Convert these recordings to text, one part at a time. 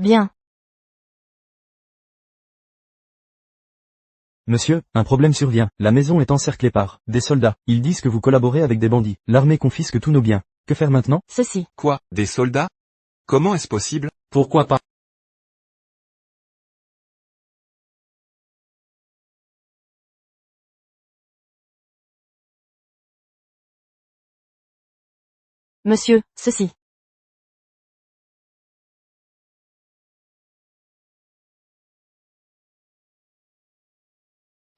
Bien. Monsieur, un problème survient. La maison est encerclée par des soldats. Ils disent que vous collaborez avec des bandits. L'armée confisque tous nos biens. Que faire maintenant? Ceci. Quoi, des soldats? Comment est-ce possible? Pourquoi pas? Monsieur, ceci.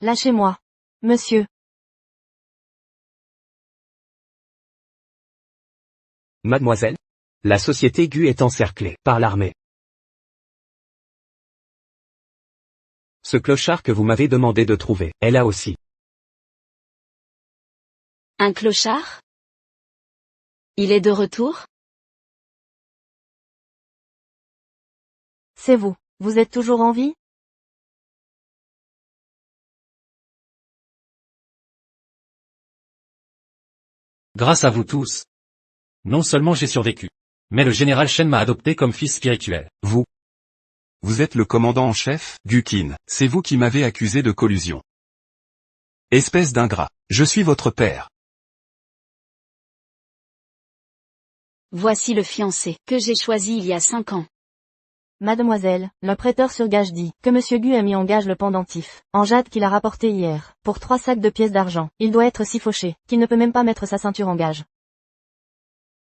Lâchez-moi. Monsieur. Mademoiselle, la société Gu est encerclée par l'armée. Ce clochard que vous m'avez demandé de trouver est là aussi. Un clochard? Il est de retour? C'est vous. Vous êtes toujours en vie? Grâce à vous tous. Non seulement j'ai survécu, mais le général Shen m'a adopté comme fils spirituel. Vous êtes le commandant en chef, Gukin. C'est vous qui m'avez accusé de collusion. Espèce d'ingrat. Je suis votre père. Voici le fiancé que j'ai choisi il y a 5 ans. Mademoiselle, le prêteur sur gage dit que Monsieur Gu a mis en gage le pendentif, en jade qu'il a rapporté hier, pour 3 sacs de pièces d'argent. Il doit être si fauché, qu'il ne peut même pas mettre sa ceinture en gage.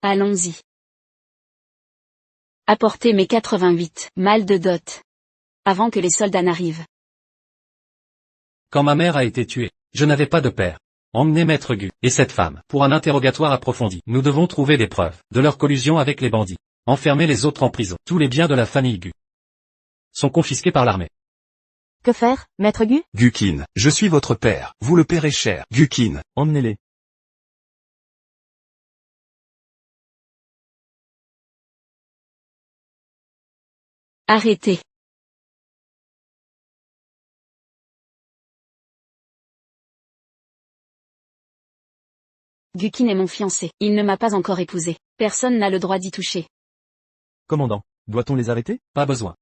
Allons-y. Apportez mes 88 mâles de dot. Avant que les soldats n'arrivent. Quand ma mère a été tuée, je n'avais pas de père. Emmenez Maître Gu et cette femme pour un interrogatoire approfondi. Nous devons trouver des preuves de leur collusion avec les bandits. Enfermer les autres en prison. Tous les biens de la famille Gu sont confisqués par l'armée. Que faire, Maître Gu? Gukin. Je suis votre père. Vous le paierez cher. Gukin. Emmenez-les. Arrêtez. Gukin est mon fiancé. Il ne m'a pas encore épousé. Personne n'a le droit d'y toucher. Commandant, doit-on les arrêter? Pas besoin.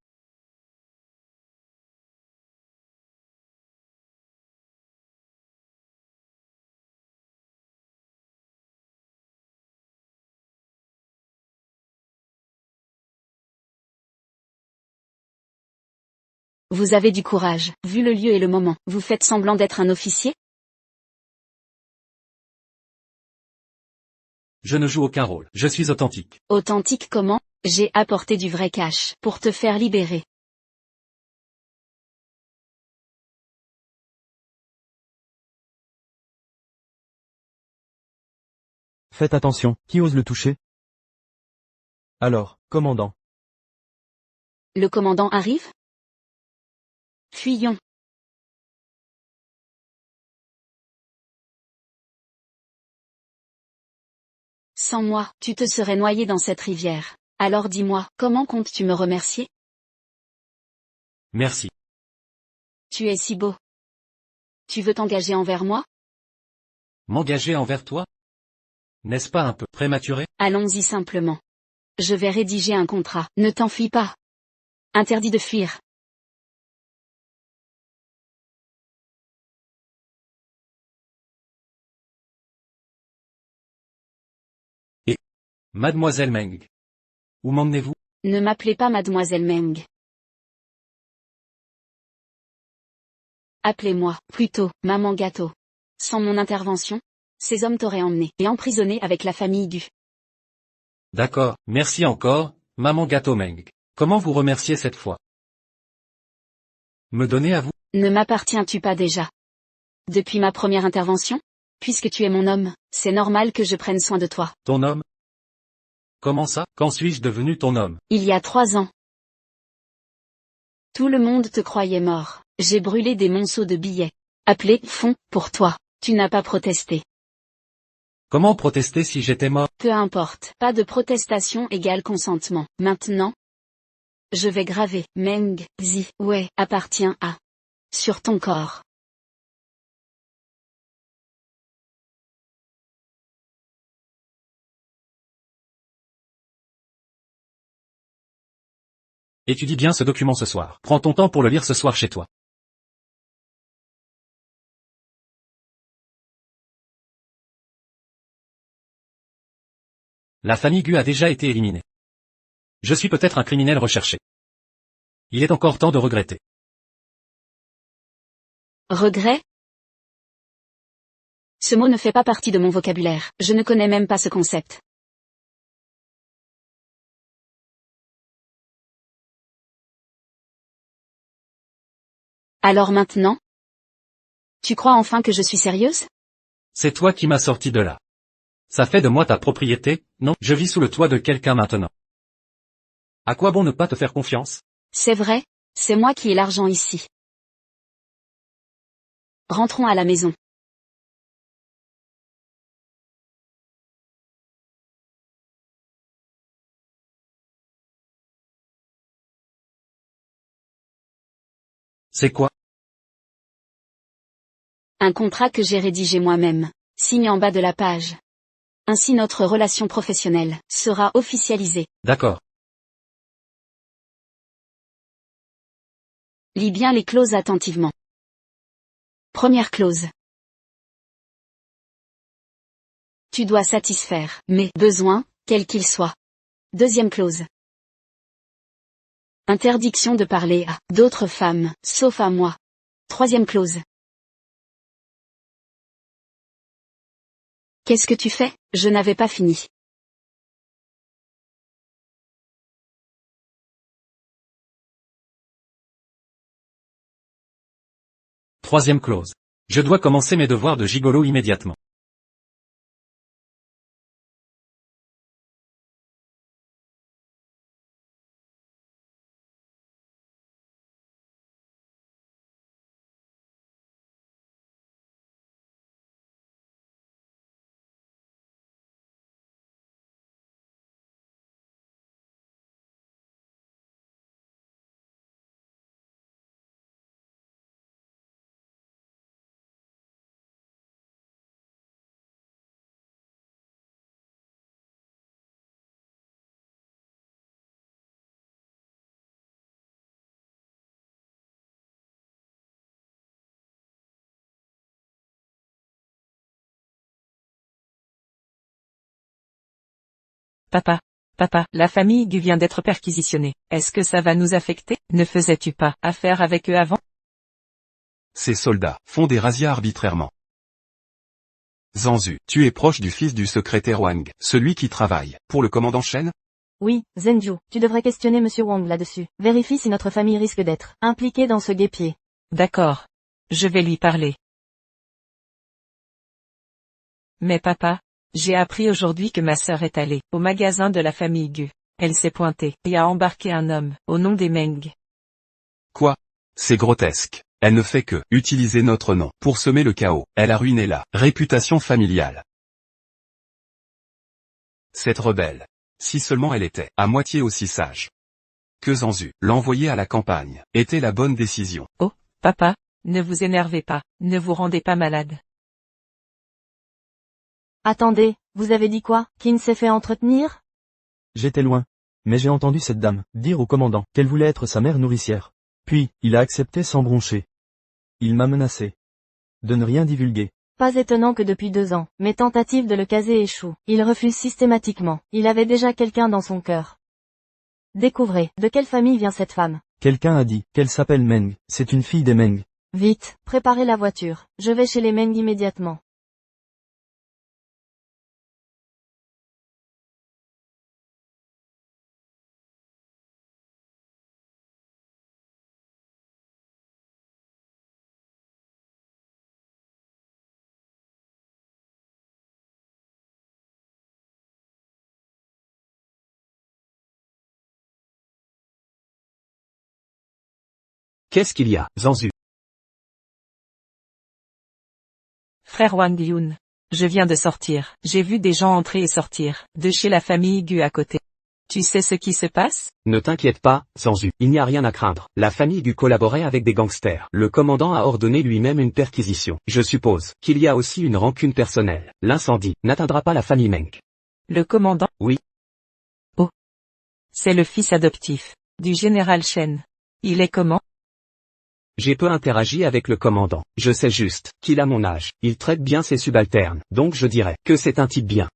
Vous avez du courage, vu le lieu et le moment. Vous faites semblant d'être un officier? Je ne joue aucun rôle. Je suis authentique. Authentique comment? J'ai apporté du vrai cash pour te faire libérer. Faites attention, qui ose le toucher? Alors, commandant. Le commandant arrive? Fuyons. Sans moi, tu te serais noyé dans cette rivière. Alors dis-moi, comment comptes-tu me remercier? Merci. Tu es si beau. Tu veux t'engager envers moi? M'engager envers toi? N'est-ce pas un peu prématuré? Allons-y simplement. Je vais rédiger un contrat. Ne t'enfuis pas. Interdit de fuir. Mademoiselle Meng. Où m'emmenez-vous? Ne m'appelez pas Mademoiselle Meng. Appelez-moi, plutôt, Maman Gâteau. Sans mon intervention, ces hommes t'auraient emmené et emprisonné avec la famille Gu. D'accord, merci encore, Maman Gâteau Meng. Comment vous remercier cette fois? Me donner à vous? Ne m'appartiens-tu pas déjà? Depuis ma première intervention? Puisque tu es mon homme, c'est normal que je prenne soin de toi. Ton homme? Comment ça? Quand suis-je devenu ton homme? Il y a 3 ans. Tout le monde te croyait mort. J'ai brûlé des monceaux de billets. Appelés fonds pour toi. Tu n'as pas protesté. Comment protester si j'étais mort? Peu importe. Pas de protestation égale consentement. Maintenant, je vais graver Meng Zi Wei appartient à sur ton corps. Étudie bien ce document ce soir. Prends ton temps pour le lire ce soir chez toi. La famille Gu a déjà été éliminée. Je suis peut-être un criminel recherché. Il est encore temps de regretter. Regret? Ce mot ne fait pas partie de mon vocabulaire. Je ne connais même pas ce concept. Alors maintenant? Tu crois enfin que je suis sérieuse? C'est toi qui m'as sorti de là. Ça fait de moi ta propriété, non? Je vis sous le toit de quelqu'un maintenant. À quoi bon ne pas te faire confiance? C'est vrai, c'est moi qui ai l'argent ici. Rentrons à la maison. C'est quoi? Un contrat que j'ai rédigé moi-même. Signe en bas de la page. Ainsi notre relation professionnelle sera officialisée. D'accord. Lis bien les clauses attentivement. Première clause. Tu dois satisfaire mes besoins, quels qu'ils soient. Deuxième clause. Interdiction de parler à d'autres femmes, sauf à moi. Troisième clause. Qu'est-ce que tu fais? Je n'avais pas fini. Troisième clause. Je dois commencer mes devoirs de gigolo immédiatement. Papa, la famille Gu vient d'être perquisitionnée. Est-ce que ça va nous affecter? Ne faisais-tu pas affaire avec eux avant? Ces soldats font des razzias arbitrairement. Zanzu, tu es proche du fils du secrétaire Wang, celui qui travaille pour le commandant Shen? Oui, Zhenju, tu devrais questionner monsieur Wang là-dessus. Vérifie si notre famille risque d'être impliquée dans ce guêpier. D'accord. Je vais lui parler. Mais papa, j'ai appris aujourd'hui que ma sœur est allée au magasin de la famille Gu. Elle s'est pointée et a embarqué un homme au nom des Meng. Quoi? C'est grotesque. Elle ne fait que utiliser notre nom pour semer le chaos. Elle a ruiné la réputation familiale. Cette rebelle. Si seulement elle était à moitié aussi sage. Que Zanzu, l'envoyer à la campagne, était la bonne décision. Oh, papa, ne vous énervez pas, ne vous rendez pas malade. Attendez, vous avez dit quoi? Qin s'est fait entretenir? J'étais loin. Mais j'ai entendu cette dame dire au commandant qu'elle voulait être sa mère nourricière. Puis, il a accepté sans broncher. Il m'a menacé de ne rien divulguer. Pas étonnant que depuis 2 ans, mes tentatives de le caser échouent. Il refuse systématiquement. Il avait déjà quelqu'un dans son cœur. Découvrez, de quelle famille vient cette femme? Quelqu'un a dit qu'elle s'appelle Meng, c'est une fille des Meng. Vite, préparez la voiture. Je vais chez les Meng immédiatement. Qu'est-ce qu'il y a, Zanzu? Frère Wang Yun. Je viens de sortir. J'ai vu des gens entrer et sortir, de chez la famille Gu à côté. Tu sais ce qui se passe? Ne t'inquiète pas, Zanzu. Il n'y a rien à craindre. La famille Gu collaborait avec des gangsters. Le commandant a ordonné lui-même une perquisition. Je suppose qu'il y a aussi une rancune personnelle. L'incendie n'atteindra pas la famille Meng. Le commandant? Oui. Oh. C'est le fils adoptif. Du général Shen. Il est comment? J'ai peu interagi avec le commandant. Je sais juste qu'il a mon âge. Il traite bien ses subalternes. Donc je dirais que c'est un type bien.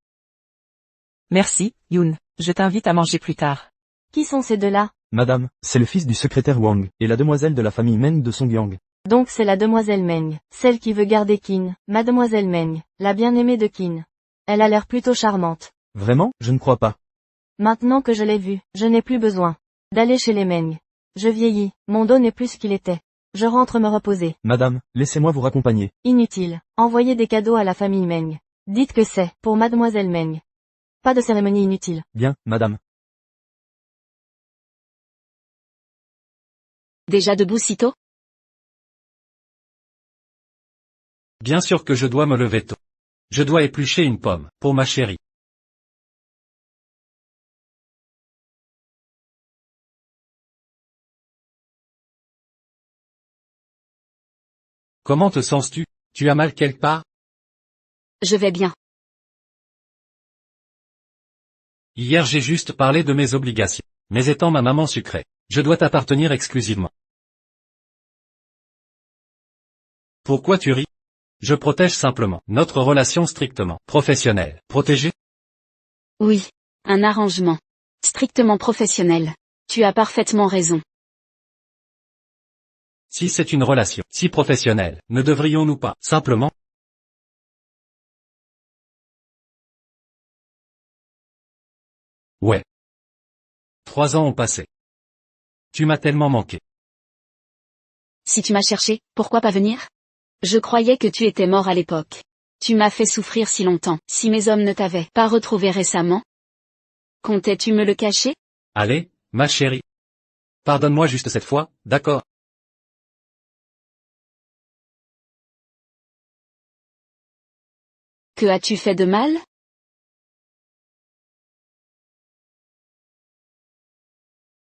Merci, Yoon. Je t'invite à manger plus tard. Qui sont ces deux-là? Madame, c'est le fils du secrétaire Wang, et la demoiselle de la famille Meng de Songyang. Donc c'est la demoiselle Meng, celle qui veut garder Qin, mademoiselle Meng, la bien-aimée de Qin. Elle a l'air plutôt charmante. Vraiment, je ne crois pas. Maintenant que je l'ai vue, je n'ai plus besoin d'aller chez les Meng. Je vieillis, mon dos n'est plus ce qu'il était. Je rentre me reposer. Madame, laissez-moi vous raccompagner. Inutile. Envoyez des cadeaux à la famille Meng. Dites que c'est pour mademoiselle Meng. Pas de cérémonie inutile. Bien, madame. Déjà debout si tôt? Bien sûr que je dois me lever tôt. Je dois éplucher une pomme, pour ma chérie. Comment te sens-tu? Tu as mal quelque part? Je vais bien. Hier j'ai juste parlé de mes obligations. Mais étant ma maman sucrée, je dois t'appartenir exclusivement. Pourquoi tu ris? Je protège simplement notre relation strictement professionnelle. Protégée? Oui. Un arrangement. Strictement professionnel. Tu as parfaitement raison. Si c'est une relation si professionnelle, ne devrions-nous pas simplement? Ouais. 3 ans ont passé. Tu m'as tellement manqué. Si tu m'as cherché, pourquoi pas venir? Je croyais que tu étais mort à l'époque. Tu m'as fait souffrir si longtemps. Si mes hommes ne t'avaient pas retrouvé récemment, comptais-tu me le cacher? Allez, ma chérie. Pardonne-moi juste cette fois, d'accord? Que as-tu fait de mal?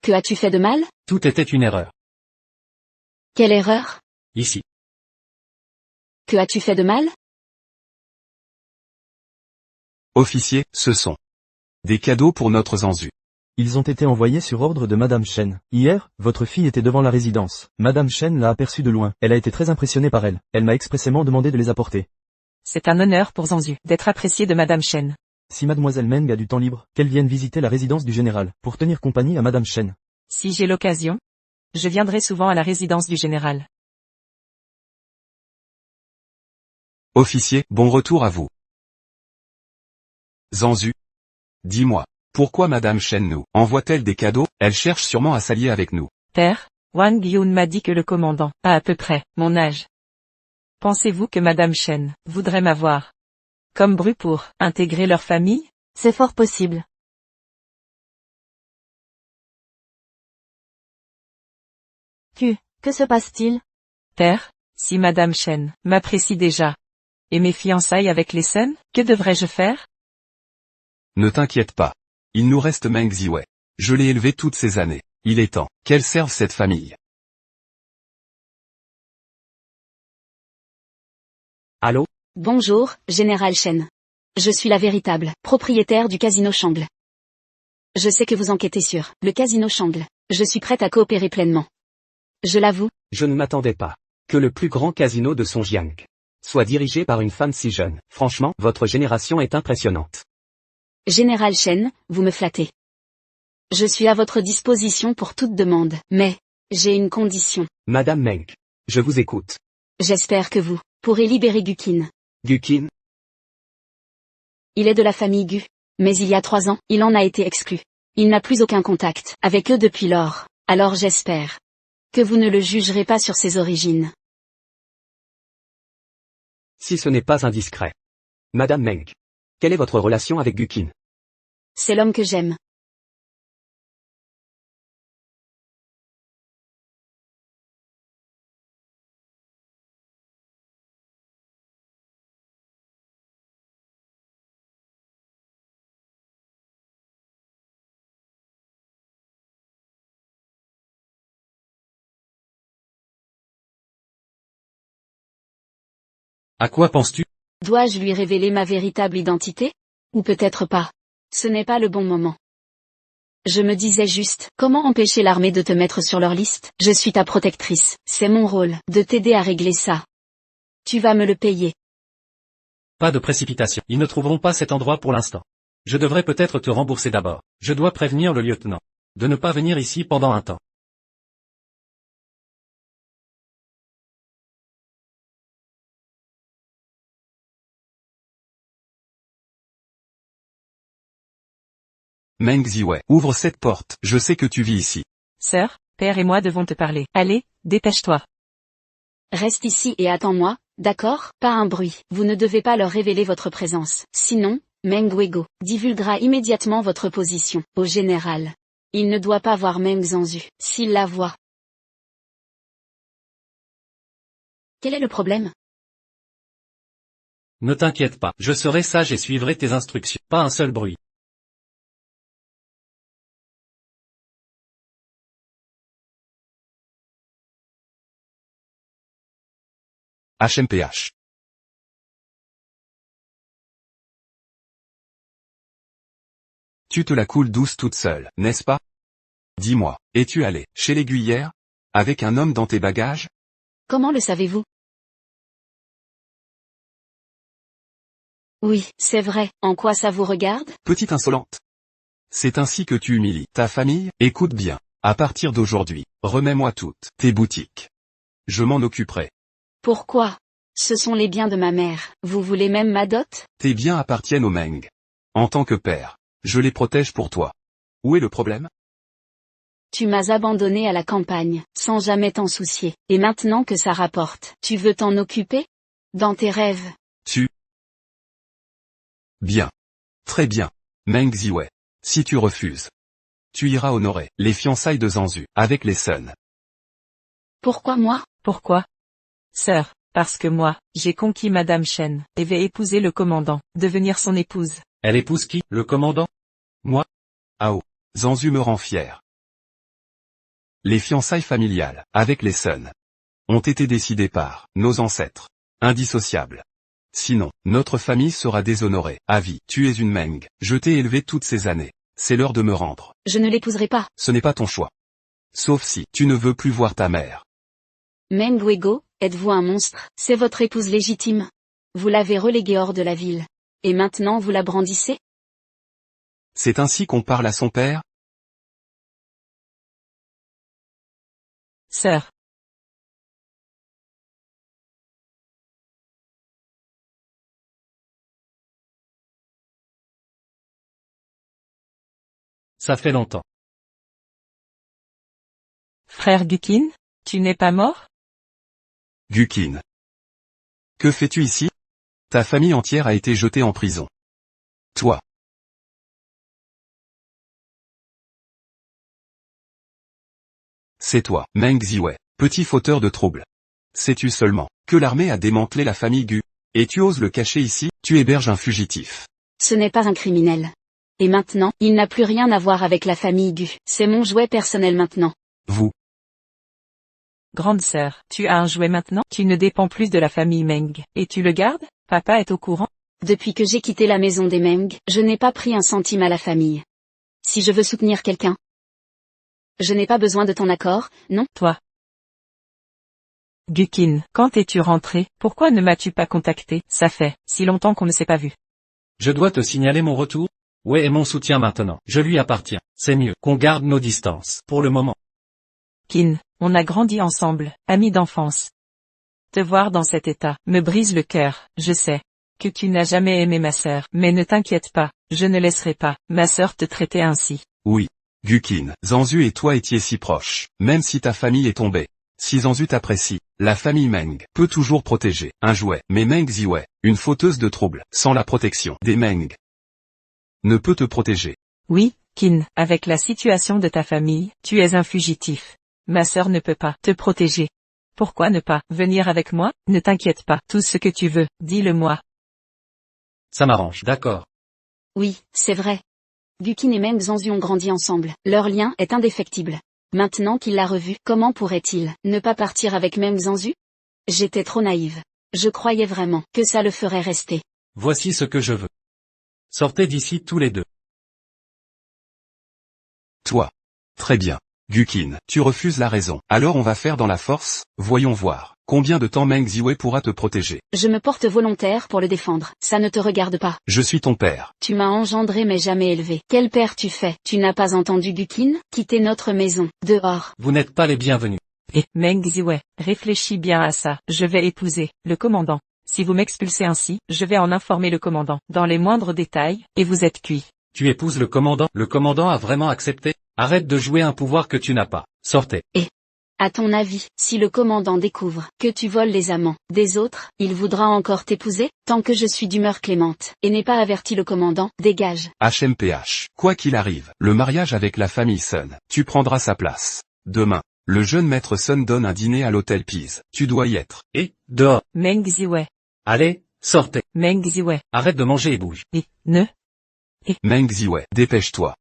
Que as-tu fait de mal? Tout était une erreur. Quelle erreur? Ici. Que as-tu fait de mal? Officier, ce sont des cadeaux pour notre Zanzu. Ils ont été envoyés sur ordre de Madame Shen. Hier, votre fille était devant la résidence. Madame Shen l'a aperçue de loin. Elle a été très impressionnée par elle. Elle m'a expressément demandé de les apporter. C'est un honneur pour Zanzu d'être apprécié de Madame Shen. Si Mademoiselle Meng a du temps libre, qu'elle vienne visiter la résidence du général, pour tenir compagnie à Madame Shen. Si j'ai l'occasion, je viendrai souvent à la résidence du général. Officier, bon retour à vous. Zanzu. Dis-moi, pourquoi Madame Shen nous envoie-t-elle des cadeaux? Elle cherche sûrement à s'allier avec nous. Père, Wang Yun m'a dit que le commandant a à peu près mon âge. Pensez-vous que Madame Shen voudrait m'avoir comme bru pour intégrer leur famille? C'est fort possible. Que se passe-t-il? Père, si Madame Shen m'apprécie déjà, et mes fiançailles avec les Sun, que devrais-je faire? Ne t'inquiète pas. Il nous reste Meng Ziwei. Je l'ai élevé toutes ces années. Il est temps qu'elle serve cette famille. Allô? Bonjour, Général Shen. Je suis la véritable propriétaire du casino Shangle. Je sais que vous enquêtez sur le casino Shangle. Je suis prête à coopérer pleinement. Je l'avoue. Je ne m'attendais pas que le plus grand casino de Songjiang soit dirigé par une femme si jeune. Franchement, votre génération est impressionnante. Général Shen, vous me flattez. Je suis à votre disposition pour toute demande, mais j'ai une condition. Madame Meng, je vous écoute. J'espère que vous pourrez libérer Gukin. Gukin? Il est de la famille Gu. Mais il y a 3 ans, il en a été exclu. Il n'a plus aucun contact avec eux depuis lors. Alors j'espère que vous ne le jugerez pas sur ses origines. Si ce n'est pas indiscret. Madame Meng, quelle est votre relation avec Gukin? C'est l'homme que j'aime. À quoi penses-tu? Dois-je lui révéler ma véritable identité? Ou peut-être pas. Ce n'est pas le bon moment. Je me disais juste, comment empêcher l'armée de te mettre sur leur liste? Je suis ta protectrice, c'est mon rôle, de t'aider à régler ça. Tu vas me le payer. Pas de précipitation. Ils ne trouveront pas cet endroit pour l'instant. Je devrais peut-être te rembourser d'abord. Je dois prévenir le lieutenant de ne pas venir ici pendant un temps. Meng Ziwei, ouvre cette porte, je sais que tu vis ici. Sœur, père et moi devons te parler. Allez, dépêche-toi. Reste ici et attends-moi, d'accord? Pas un bruit. Vous ne devez pas leur révéler votre présence. Sinon, Meng Wego divulguera immédiatement votre position au général. Il ne doit pas voir Meng Zhanzhu. S'il la voit. Quel est le problème? Ne t'inquiète pas, je serai sage et suivrai tes instructions. Pas un seul bruit. HMPH. Tu te la coules douce toute seule, n'est-ce pas? Dis-moi, es-tu allé chez l'aiguillère? Avec un homme dans tes bagages? Comment le savez-vous? Oui, c'est vrai. En quoi ça vous regarde? Petite insolente. C'est ainsi que tu humilies ta famille? Écoute bien. À partir d'aujourd'hui, remets-moi toutes tes boutiques. Je m'en occuperai. Pourquoi? Ce sont les biens de ma mère. Vous voulez même ma dot? Tes biens appartiennent au Meng. En tant que père, je les protège pour toi. Où est le problème? Tu m'as abandonné à la campagne, sans jamais t'en soucier. Et maintenant que ça rapporte, tu veux t'en occuper? Dans tes rêves. Bien. Très bien. Meng Ziwei. Si tu refuses, tu iras honorer les fiançailles de Zhanzhu avec les Sun. Pourquoi moi? Pourquoi? Sœur, parce que moi, j'ai conquis Madame Chen, et vais épouser le commandant, devenir son épouse. Elle épouse qui? Le commandant? Moi? Ao. Zhanzhu me rend fier. Les fiançailles familiales, avec les Sun, ont été décidées par nos ancêtres. Indissociables. Sinon, notre famille sera déshonorée, à vie. Tu es une Meng. Je t'ai élevé toutes ces années. C'est l'heure de me rendre. Je ne l'épouserai pas. Ce n'est pas ton choix. Sauf si tu ne veux plus voir ta mère. Meng Wego, êtes-vous un monstre? C'est votre épouse légitime. Vous l'avez reléguée hors de la ville. Et maintenant vous la brandissez? C'est ainsi qu'on parle à son père? Sœur. Ça fait longtemps. Frère Gukin, tu n'es pas mort? Gukin. Que fais-tu ici? Ta famille entière a été jetée en prison. Toi. C'est toi, Meng Ziwei, petit fauteur de troubles. Sais-tu seulement que l'armée a démantelé la famille Gu, et tu oses le cacher ici? Tu héberges un fugitif. Ce n'est pas un criminel. Et maintenant, il n'a plus rien à voir avec la famille Gu. C'est mon jouet personnel maintenant. Vous. Grande sœur, tu as un jouet maintenant? Tu ne dépends plus de la famille Meng, et tu le gardes? Papa est au courant? Depuis que j'ai quitté la maison des Meng, je n'ai pas pris un centime à la famille. Si je veux soutenir quelqu'un, je n'ai pas besoin de ton accord, non? Toi. Gukin, quand es-tu rentré? Pourquoi ne m'as-tu pas contacté? Ça fait si longtemps qu'on ne s'est pas vu. Je dois te signaler mon retour? Ouais, et mon soutien maintenant. Je lui appartiens. C'est mieux qu'on garde nos distances, pour le moment. Kin, on a grandi ensemble, amis d'enfance. Te voir dans cet état me brise le cœur. Je sais que tu n'as jamais aimé ma sœur, mais ne t'inquiète pas, je ne laisserai pas ma sœur te traiter ainsi. Oui. Gukin, Zhanzhu et toi étiez si proches, même si ta famille est tombée. Si Zhanzhu t'apprécie, la famille Meng peut toujours protéger un jouet. Mais Meng Ziwei, une fauteuse de troubles, sans la protection des Meng, ne peut te protéger. Oui, Kin, avec la situation de ta famille, tu es un fugitif. Ma sœur ne peut pas te protéger. Pourquoi ne pas venir avec moi? Ne t'inquiète pas, tout ce que tu veux, dis-le-moi. Ça m'arrange, d'accord. Oui, c'est vrai. Gukin et Meng Zhanzhu ont grandi ensemble. Leur lien est indéfectible. Maintenant qu'il l'a revu, comment pourrait-il ne pas partir avec Meng Zhanzhu? J'étais trop naïve. Je croyais vraiment que ça le ferait rester. Voici ce que je veux. Sortez d'ici tous les deux. Toi. Très bien. Gukin, tu refuses la raison. Alors on va faire dans la force, voyons voir. Combien de temps Meng Ziwei pourra te protéger? Je me porte volontaire pour le défendre. Ça ne te regarde pas. Je suis ton père. Tu m'as engendré mais jamais élevé. Quel père tu fais? Tu n'as pas entendu Gukin? Quitter notre maison. Dehors. Vous n'êtes pas les bienvenus. Et, Meng Ziwei, réfléchis bien à ça. Je vais épouser le commandant. Si vous m'expulsez ainsi, je vais en informer le commandant, dans les moindres détails, et vous êtes cuit. Tu épouses le commandant? Le commandant a vraiment accepté? Arrête de jouer un pouvoir que tu n'as pas. Sortez. À ton avis, si le commandant découvre que tu voles les amants des autres, il voudra encore t'épouser? Tant que je suis d'humeur clémente, et n'ai pas averti le commandant, dégage. HMPH. Quoi qu'il arrive, le mariage avec la famille Sun, tu prendras sa place. Demain, le jeune maître Sun donne un dîner à l'hôtel Pise. Tu dois y être. Et, dehors. Meng Ziwei. Allez, sortez. Meng Ziwei. Arrête de manger et bouge. Et, ne. Meng Ziwei, dépêche-toi.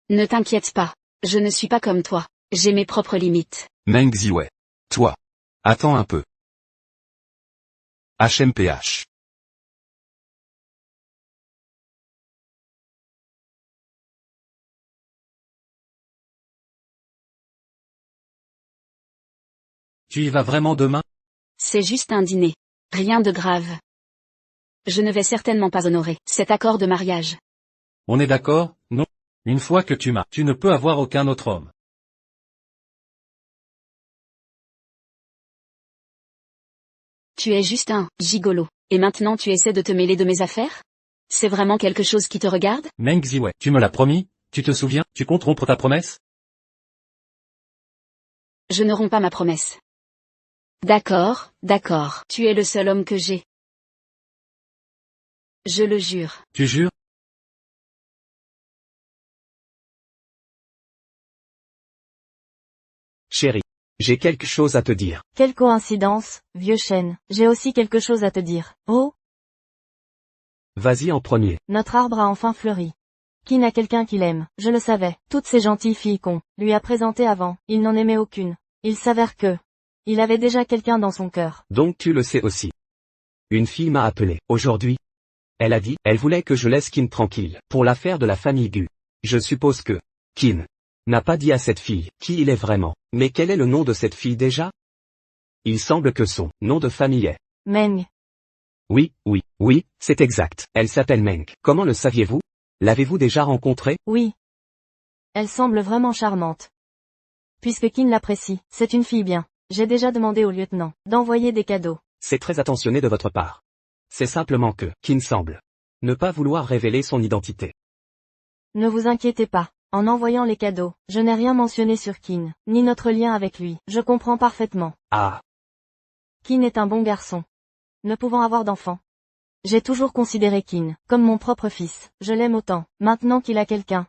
Ne t'inquiète pas. Je ne suis pas comme toi. J'ai mes propres limites. Meng Ziwei. Toi. Attends un peu. HMPH. Tu y vas vraiment demain? C'est juste un dîner. Rien de grave. Je ne vais certainement pas honorer cet accord de mariage. On est d'accord? Non. Une fois que tu m'as, tu ne peux avoir aucun autre homme. Tu es juste un gigolo. Et maintenant tu essaies de te mêler de mes affaires? C'est vraiment quelque chose qui te regarde? Meng Ziwei, tu me l'as promis? Tu te souviens? Tu comptes rompre ta promesse? Je ne romps pas ma promesse. D'accord, d'accord. Tu es le seul homme que j'ai. Je le jure. Tu jures? Chérie. J'ai quelque chose à te dire. Quelle coïncidence, vieux chêne. J'ai aussi quelque chose à te dire. Oh, Vas-y en premier. notre arbre a enfin fleuri. Qui n'a quelqu'un qu'il aime? Je le savais. Toutes ces gentilles filles qu'on lui a présentées avant, il n'en aimait aucune. Il s'avère que il avait déjà quelqu'un dans son cœur. Donc tu le sais aussi. Une fille m'a appelé, aujourd'hui. Elle a dit, elle voulait que je laisse Qin tranquille, pour l'affaire de la famille Gu. Je suppose que Qin n'a pas dit à cette fille qui il est vraiment. Mais quel est le nom de cette fille déjà? Il semble que son nom de famille est... Meng. Oui, c'est exact. Elle s'appelle Meng. Comment le saviez-vous? L'avez-vous déjà rencontrée? Oui. Elle semble vraiment charmante. Puisque Qin l'apprécie, c'est une fille bien. J'ai déjà demandé au lieutenant d'envoyer des cadeaux. C'est très attentionné de votre part. C'est simplement que Qin semble ne pas vouloir révéler son identité. Ne vous inquiétez pas. En envoyant les cadeaux, je n'ai rien mentionné sur Qin, ni notre lien avec lui. Je comprends parfaitement. Ah, Qin est un bon garçon. Ne pouvant avoir d'enfant. J'ai toujours considéré Qin comme mon propre fils. Je l'aime autant, maintenant qu'il a quelqu'un.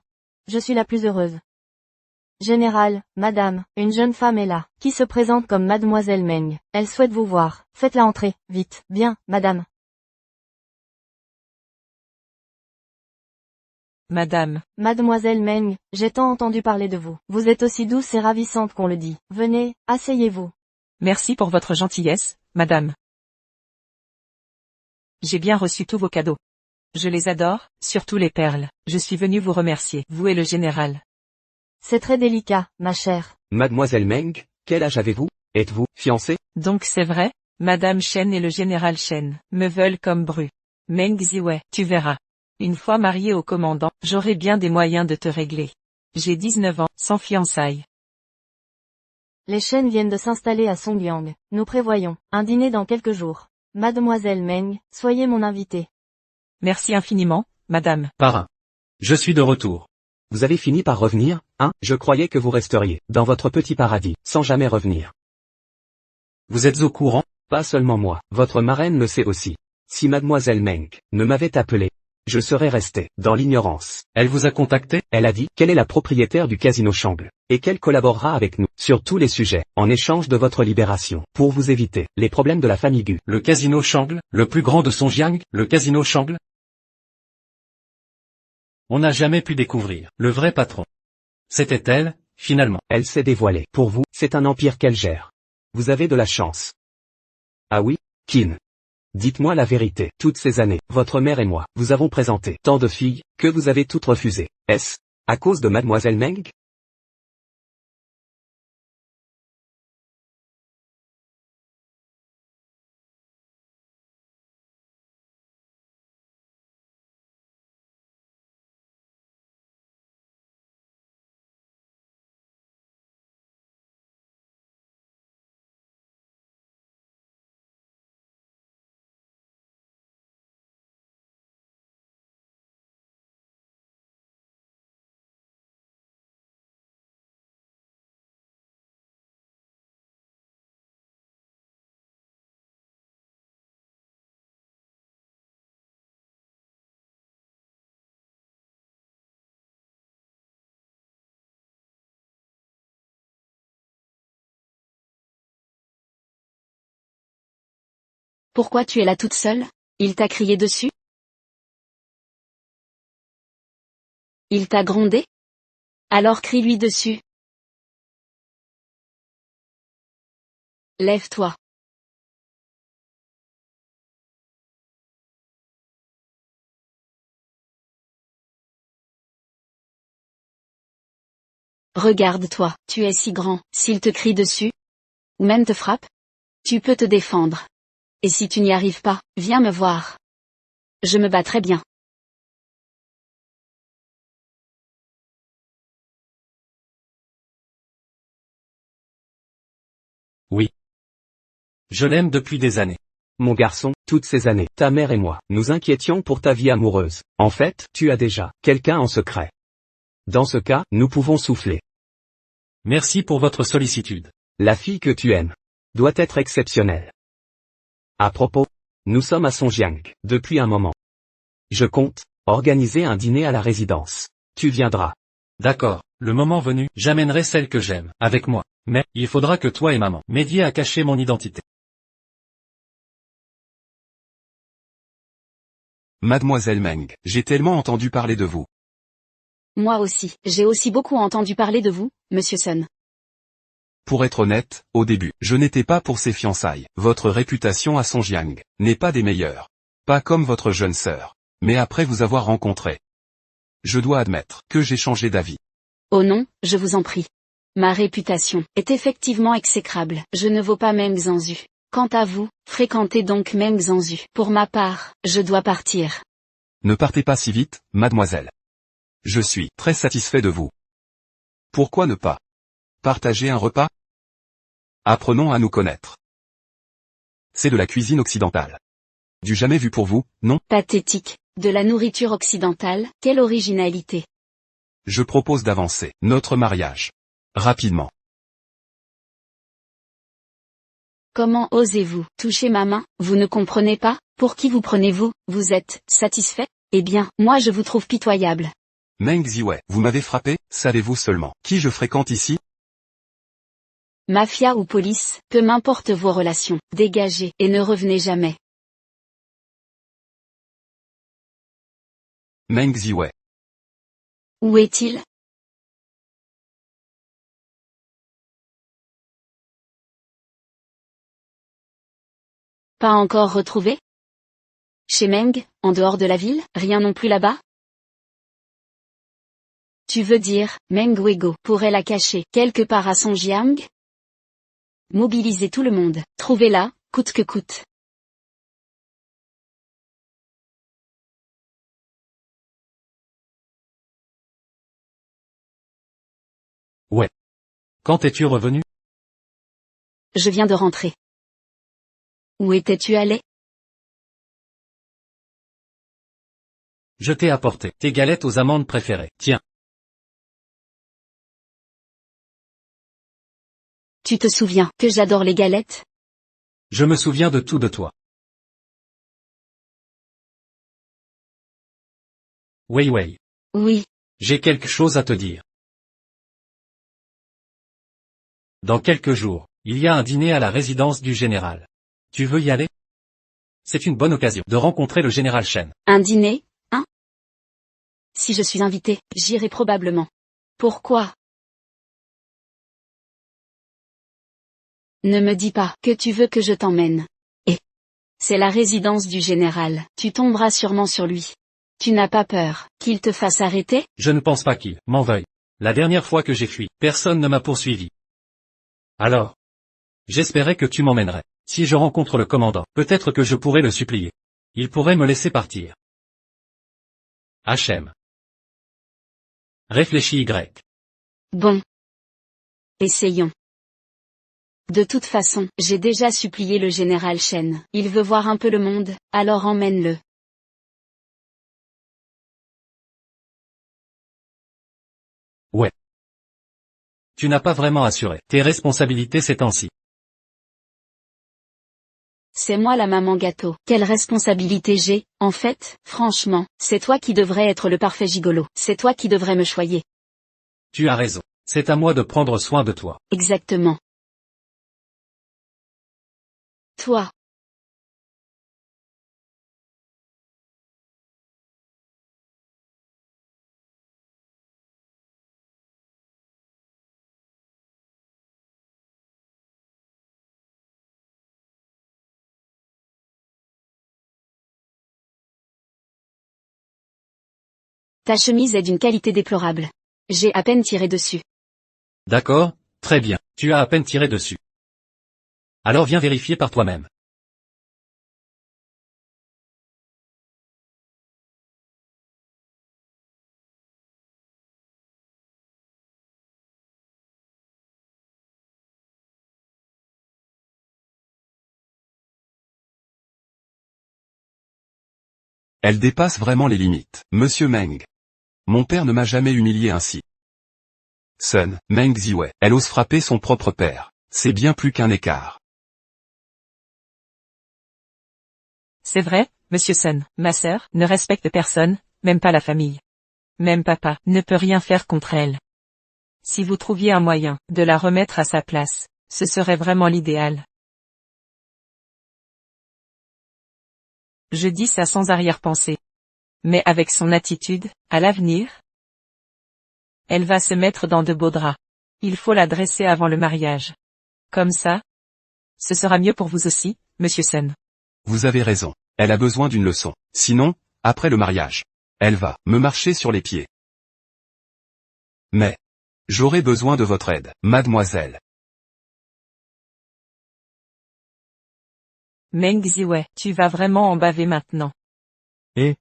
Je suis la plus heureuse. Général, madame, une jeune femme est là, qui se présente comme mademoiselle Meng. Elle souhaite vous voir. Faites-la entrer, vite. Bien, madame. Madame. Mademoiselle Meng, j'ai tant entendu parler de vous. Vous êtes aussi douce et ravissante qu'on le dit. Venez, asseyez-vous. Merci pour votre gentillesse, madame. J'ai bien reçu tous vos cadeaux. Je les adore, surtout les perles. Je suis venu vous remercier, vous et le général. C'est très délicat, ma chère. mademoiselle Meng, quel âge avez-vous? Êtes-vous fiancée? Donc c'est vrai? Madame Shen et le général Shen me veulent comme bru. Meng Ziwei, tu verras. Une fois marié au commandant, j'aurai bien des moyens de te régler. J'ai 19 ans, sans fiançailles. Les Shen viennent de s'installer à Songyang. Nous prévoyons un dîner dans quelques jours. Mademoiselle Meng, soyez mon invitée. Merci infiniment, madame. Parrain. Je suis de retour. Vous avez fini par revenir, hein? Je croyais que vous resteriez dans votre petit paradis, sans jamais revenir. Vous êtes au courant? Pas seulement moi, votre marraine le sait aussi. Si mademoiselle Meng ne m'avait appelé, je serais resté dans l'ignorance. Elle vous a contacté? Elle a dit qu'elle est la propriétaire du casino Shang, et qu'elle collaborera avec nous sur tous les sujets, en échange de votre libération, pour vous éviter les problèmes de la famille Gu. Le casino Shang, le plus grand de Songjiang, le casino Shang? On n'a jamais pu découvrir le vrai patron. C'était elle, finalement. Elle s'est dévoilée. Pour vous, c'est un empire qu'elle gère. Vous avez de la chance. Ah oui, Qin. Dites-moi la vérité. Toutes ces années, votre mère et moi, vous avons présenté tant de filles, que vous avez toutes refusées. Est-ce à cause de mademoiselle Meng? Pourquoi tu es là toute seule? Il t'a crié dessus? Il t'a grondé? Alors crie-lui dessus. Lève-toi. Regarde-toi, tu es si grand, s'il te crie dessus, ou même te frappe, tu peux te défendre. Et si tu n'y arrives pas, viens me voir. Je me battrai bien. Oui. Je l'aime depuis des années. Mon garçon, toutes ces années, ta mère et moi, nous inquiétions pour ta vie amoureuse. En fait, tu as déjà quelqu'un en secret. Dans ce cas, nous pouvons souffler. Merci pour votre sollicitude. La fille que tu aimes doit être exceptionnelle. À propos, nous sommes à Songjiang, depuis un moment. Je compte organiser un dîner à la résidence. Tu viendras. D'accord, le moment venu, j'amènerai celle que j'aime, avec moi. Mais, il faudra que toi et maman m'aidiez à cacher mon identité. Mademoiselle Meng, j'ai tellement entendu parler de vous. Moi aussi, j'ai aussi beaucoup entendu parler de vous, Monsieur Sun. Pour être honnête, au début, je n'étais pas pour ces fiançailles. Votre réputation à Songjiang n'est pas des meilleures. Pas comme votre jeune sœur. Mais après vous avoir rencontré, je dois admettre que j'ai changé d'avis. Oh non, je vous en prie. Ma réputation est effectivement exécrable. Je ne vaux pas Meng Zhanzhu. Quant à vous, fréquentez donc Meng Zhanzhu. Pour ma part, je dois partir. Ne partez pas si vite, mademoiselle. Je suis très satisfait de vous. Pourquoi ne pas partager un repas? Apprenons à nous connaître. C'est de la cuisine occidentale. Du jamais vu pour vous, non? Pathétique. De la nourriture occidentale, quelle originalité. Je propose d'avancer notre mariage. Rapidement. Comment osez-vous toucher ma main? Vous ne comprenez pas? Pour qui vous prenez-vous? Vous êtes satisfait? Eh bien, moi je vous trouve pitoyable. Meng Ziwei, vous m'avez frappé, savez-vous seulement qui je fréquente ici? Mafia ou police, peu m'importe vos relations. Dégagez et ne revenez jamais. Meng Ziwei. Où est-il? Pas encore retrouvé? Chez Meng, en dehors de la ville, rien non plus là-bas? Tu veux dire, Meng Wego pourrait la cacher quelque part à Songjiang? Mobilisez tout le monde, trouvez-la, coûte que coûte. Ouais. Quand es-tu revenu? Je viens de rentrer. Où étais-tu allé? Je t'ai apporté tes galettes aux amandes préférées. Tiens. Tu te souviens que j'adore les galettes? Je me souviens de tout de toi. Wei Wei. Oui. J'ai quelque chose à te dire. Dans quelques jours, il y a un dîner à la résidence du général. Tu veux y aller? C'est une bonne occasion de rencontrer le général Shen. Un dîner, hein? Si je suis invité, j'irai probablement. Pourquoi? Ne me dis pas que tu veux que je t'emmène. Et C'est la résidence du général. Tu tomberas sûrement sur lui. Tu n'as pas peur qu'il te fasse arrêter? Je ne pense pas qu'il m'en veuille. La dernière fois que j'ai fui, personne ne m'a poursuivi. Alors, j'espérais que tu m'emmènerais. Si je rencontre le commandant, peut-être que je pourrais le supplier. Il pourrait me laisser partir. HM. Réfléchis Y. Bon. Essayons. De toute façon, j'ai déjà supplié le général Chen. Il veut voir un peu le monde, alors emmène-le. Ouais. Tu n'as pas vraiment assuré tes responsabilités ces temps-ci. C'est moi la maman gâteau. Quelle responsabilité j'ai, en fait? Franchement, c'est toi qui devrais être le parfait gigolo. C'est toi qui devrais me choyer. Tu as raison. C'est à moi de prendre soin de toi. Exactement. Toi. Ta chemise est d'une qualité déplorable. J'ai à peine tiré dessus. D'accord, très bien. Tu as à peine tiré dessus. Alors viens vérifier par toi-même. Elle dépasse vraiment les limites. Monsieur Meng. Mon père ne m'a jamais humilié ainsi. Sun, Meng Ziwei. Elle ose frapper son propre père. C'est bien plus qu'un écart. C'est vrai, monsieur Sun. Ma sœur ne respecte personne, même pas la famille. Même papa ne peut rien faire contre elle. Si vous trouviez un moyen de la remettre à sa place, ce serait vraiment l'idéal. Je dis ça sans arrière-pensée. Mais avec son attitude, à l'avenir, elle va se mettre dans de beaux draps. Il faut la dresser avant le mariage. Comme ça, ce sera mieux pour vous aussi, monsieur Sun. Vous avez raison. Elle a besoin d'une leçon. Sinon, après le mariage, elle va me marcher sur les pieds. Mais, j'aurai besoin de votre aide, mademoiselle. Meng Ziwei, tu vas vraiment en baver maintenant. Et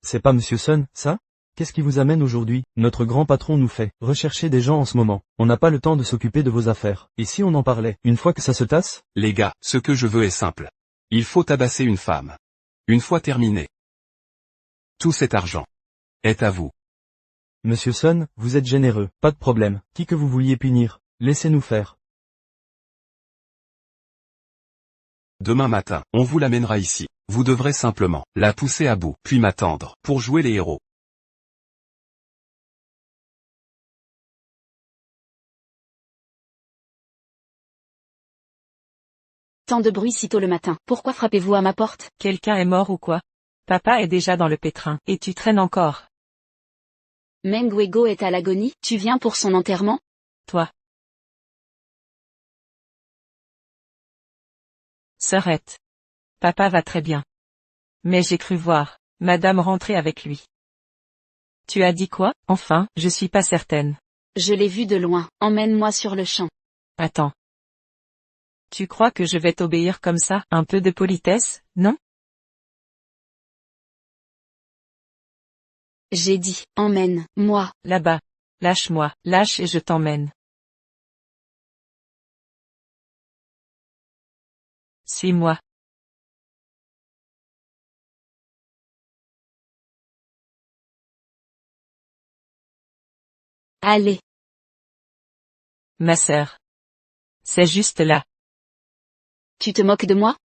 c'est pas Monsieur Sun, ça? Qu'est-ce qui vous amène aujourd'hui? Notre grand patron nous fait rechercher des gens en ce moment. On n'a pas le temps de s'occuper de vos affaires. Et si on en parlait, une fois que ça se tasse? Les gars, ce que je veux est simple. Il faut tabasser une femme. Une fois terminé. Tout cet argent est à vous. Monsieur Sun, vous êtes généreux, pas de problème. Qui que vous vouliez punir, laissez-nous faire. Demain matin, on vous l'amènera ici. Vous devrez simplement la pousser à bout, puis m'attendre, pour jouer les héros. Tant de bruit si tôt le matin. Pourquoi frappez-vous à ma porte? Quelqu'un est mort ou quoi? Papa est déjà dans le pétrin, et tu traînes encore. Meng Wego est à l'agonie, tu viens pour son enterrement? Toi. Sœurette. Papa va très bien. Mais j'ai cru voir madame rentrer avec lui. Tu as dit quoi? Enfin, je suis pas certaine. Je l'ai vu de loin, emmène-moi sur le champ. Attends. Tu crois que je vais t'obéir comme ça? Un peu de politesse, non? J'ai dit, emmène-moi. Là-bas. Lâche-moi, lâche et je t'emmène. Suis-moi. Allez. Ma sœur. C'est juste là. Tu te moques de moi?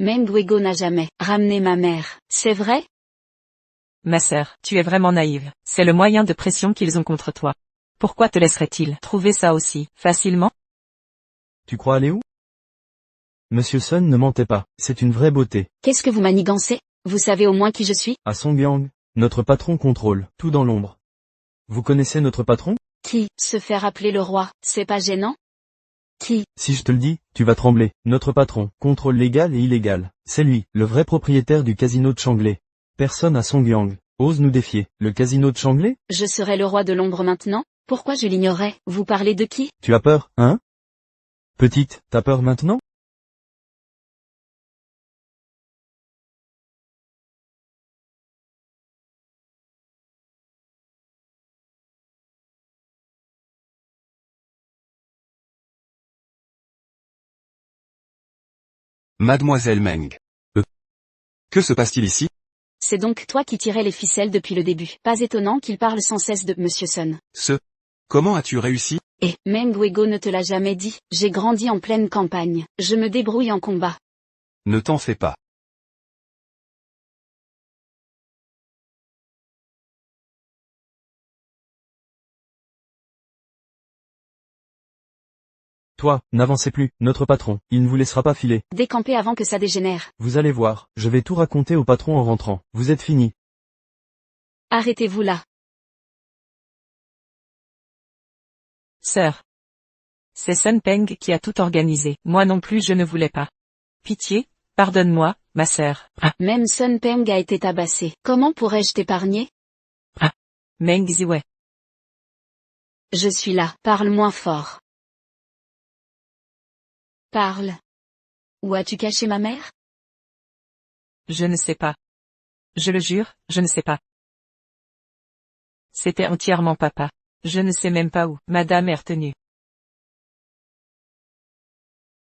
Meng Wego n'a jamais ramené ma mère, c'est vrai? Ma sœur, tu es vraiment naïve. C'est le moyen de pression qu'ils ont contre toi. Pourquoi te laisseraient-ils trouver ça aussi facilement? Tu crois aller où? Monsieur Sun ne mentait pas, c'est une vraie beauté. Qu'est-ce que vous manigancez? Vous savez au moins qui je suis? À Songyang, notre patron contrôle, tout dans l'ombre. Vous connaissez notre patron? Qui se faire appeler le roi, c'est pas gênant? Qui? Si je te le dis, tu vas trembler. Notre patron, contrôle légal et illégal. C'est lui, le vrai propriétaire du casino de Changlé. Personne à Songyang ose nous défier. Le casino de Changlé? Je serai le roi de l'ombre maintenant? Pourquoi je l'ignorais? Vous parlez de qui? Tu as peur, hein? Petite, t'as peur maintenant? Mademoiselle Meng. Que se passe-t-il ici? C'est donc toi qui tirais les ficelles depuis le début. Pas étonnant qu'il parle sans cesse de Monsieur Sun. Comment as-tu réussi? Et, Meng Wego ne te l'a jamais dit, j'ai grandi en pleine campagne. Je me débrouille en combat. Ne t'en fais pas. Toi, n'avancez plus, notre patron, il ne vous laissera pas filer. Décampez avant que ça dégénère. Vous allez voir, je vais tout raconter au patron en rentrant. Vous êtes fini. Arrêtez-vous là. Sœur. C'est Sun Peng qui a tout organisé. Moi non plus je ne voulais pas. Pitié, pardonne-moi, ma sœur. Même Sun Peng a été tabassé. Comment pourrais-je t'épargner? Meng Ziwei. Je suis là. Parle moins fort. Parle. Où as-tu caché ma mère? Je ne sais pas. Je le jure, je ne sais pas. C'était entièrement papa. Je ne sais même pas où. Madame est retenue.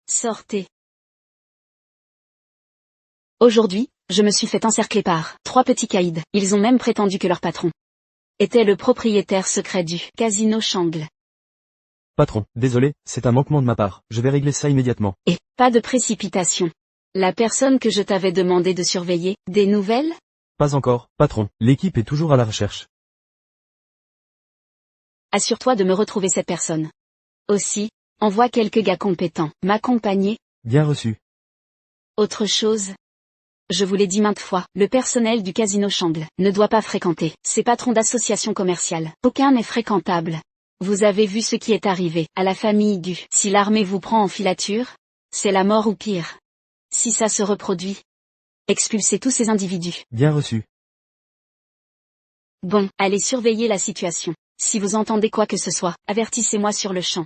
Sortez. Aujourd'hui, je me suis fait encercler par 3 petits caïds. Ils ont même prétendu que leur patron était le propriétaire secret du casino Changle. Patron, désolé, c'est un manquement de ma part. Je vais régler ça immédiatement. Et, pas de précipitation. La personne que je t'avais demandé de surveiller, des nouvelles? Pas encore, patron, l'équipe est toujours à la recherche. Assure-toi de me retrouver cette personne. Aussi, envoie quelques gars compétents m'accompagner. Bien reçu. Autre chose? Je vous l'ai dit maintes fois, le personnel du casino Changle ne doit pas fréquenter ces patrons d'associations commerciales. Aucun n'est fréquentable. Vous avez vu ce qui est arrivé à la famille Gu. Si l'armée vous prend en filature, c'est la mort ou pire. Si ça se reproduit, expulsez tous ces individus. Bien reçu. Bon, allez surveiller la situation. Si vous entendez quoi que ce soit, avertissez-moi sur le champ.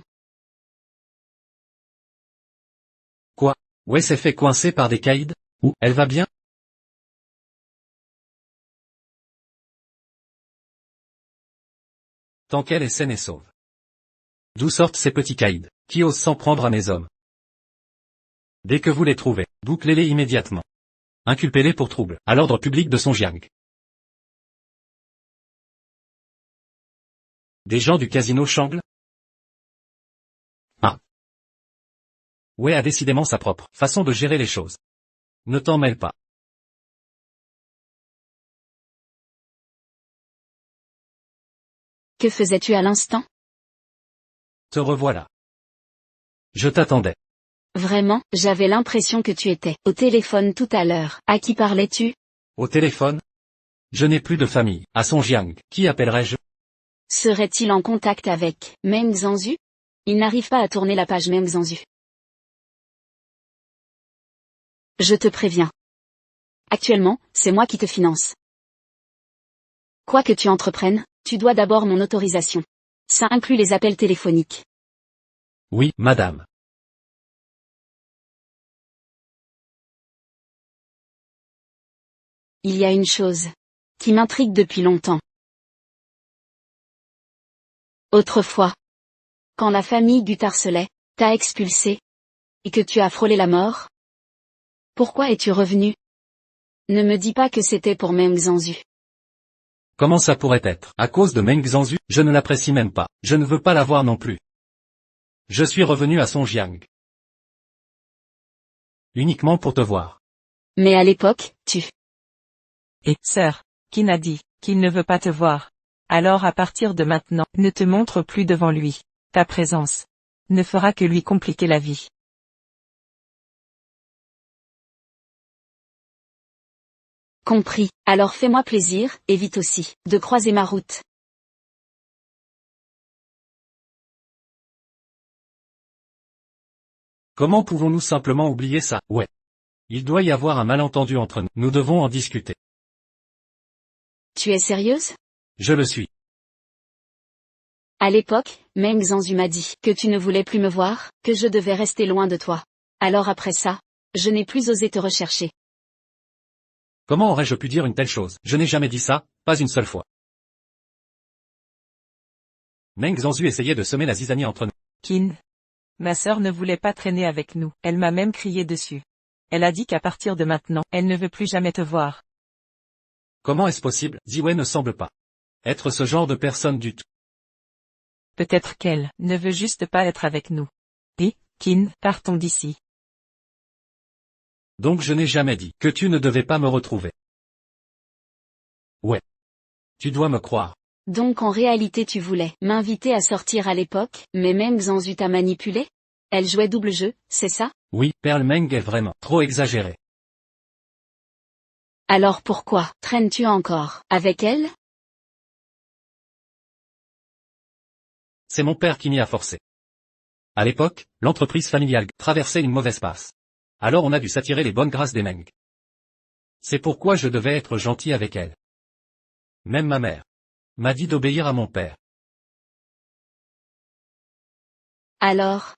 Quoi? Ouais, s'est fait coincer par des caïds? Ou, elle va bien? Tant qu'elle est saine et sauve. D'où sortent ces petits caïds, qui osent s'en prendre à mes hommes? Dès que vous les trouvez, bouclez-les immédiatement. Inculpez-les pour trouble à l'ordre public de Songyang. Des gens du casino Changle? Ah. Ouais a décidément sa propre façon de gérer les choses. Ne t'en mêle pas. Que faisais-tu à l'instant? Te revoilà. Je t'attendais. Vraiment, j'avais l'impression que tu étais au téléphone tout à l'heure. À qui parlais-tu? Au téléphone? Je n'ai plus de famille. À Songyang, qui appellerais-je? Serait-il en contact avec Meng Zhanzu? Il n'arrive pas à tourner la page Meng Zhanzu. Je te préviens. Actuellement, c'est moi qui te finance. Quoi que tu entreprennes, tu dois d'abord mon autorisation. Ça inclut les appels téléphoniques. Oui, madame. Il y a une chose qui m'intrigue depuis longtemps. Autrefois, quand la famille Gu t'harcelait, t'a expulsé, et que tu as frôlé la mort, pourquoi es-tu revenu? Ne me dis pas que c'était pour Meng Zhanzu. Comment ça pourrait être? À cause de Meng Zhanzu, je ne l'apprécie même pas. Je ne veux pas la voir non plus. Je suis revenu à Songyang. Uniquement pour te voir. Mais à l'époque, tu... Et, sœur, qui n'a dit qu'il ne veut pas te voir? Alors à partir de maintenant, ne te montre plus devant lui. Ta présence ne fera que lui compliquer la vie. Compris. Alors fais-moi plaisir, évite aussi de croiser ma route. Comment pouvons-nous simplement oublier ça? Ouais. Il doit y avoir un malentendu entre nous. Nous devons en discuter. Tu es sérieuse? Je le suis. À l'époque, Meng Zhanzu m'a dit que tu ne voulais plus me voir, que je devais rester loin de toi. Alors après ça, je n'ai plus osé te rechercher. Comment aurais-je pu dire une telle chose? Je n'ai jamais dit ça, pas une seule fois. Meng Zhanzu essayait de semer la zizanie entre nous. Qin. Ma sœur ne voulait pas traîner avec nous, elle m'a même crié dessus. Elle a dit qu'à partir de maintenant, elle ne veut plus jamais te voir. Comment est-ce possible? Ziwei ne semble pas être ce genre de personne du tout. Peut-être qu'elle ne veut juste pas être avec nous. Et, Qin, partons d'ici. Donc je n'ai jamais dit que tu ne devais pas me retrouver. Ouais. Tu dois me croire. Donc en réalité tu voulais m'inviter à sortir à l'époque, mais Meng Zhanzu t'a manipulé? Elle jouait double jeu, c'est ça? Oui, Pearl Meng est vraiment trop exagérée. Alors pourquoi traînes-tu encore avec elle? C'est mon père qui m'y a forcé. À l'époque, l'entreprise familiale traversait une mauvaise passe. Alors on a dû s'attirer les bonnes grâces des Meng. C'est pourquoi je devais être gentil avec elle. Même ma mère m'a dit d'obéir à mon père. Alors,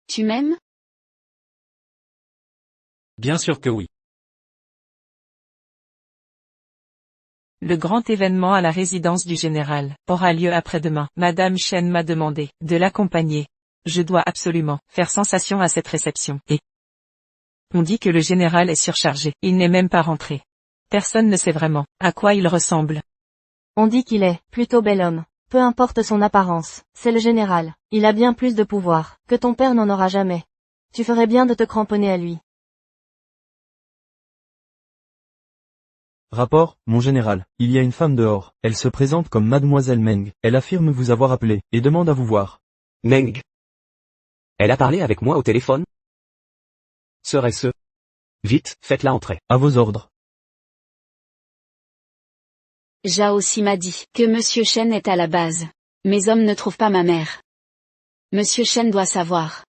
tu m'aimes? Bien sûr que oui. Le grand événement à la résidence du général aura lieu après-demain. Madame Chen m'a demandé de l'accompagner. Je dois absolument faire sensation à cette réception. Et on dit que le général est surchargé. Il n'est même pas rentré. Personne ne sait vraiment à quoi il ressemble. On dit qu'il est plutôt bel homme. Peu importe son apparence, c'est le général. Il a bien plus de pouvoir que ton père n'en aura jamais. Tu ferais bien de te cramponner à lui. Rapport, mon général, il y a une femme dehors, elle se présente comme mademoiselle Meng, elle affirme vous avoir appelé, et demande à vous voir. Meng. Elle a parlé avec moi au téléphone? Serait-ce? Vite, faites-la entrer. À vos ordres. Zhao aussi m'a dit que Monsieur Chen est à la base. Mes hommes ne trouvent pas ma mère. Monsieur Chen doit savoir.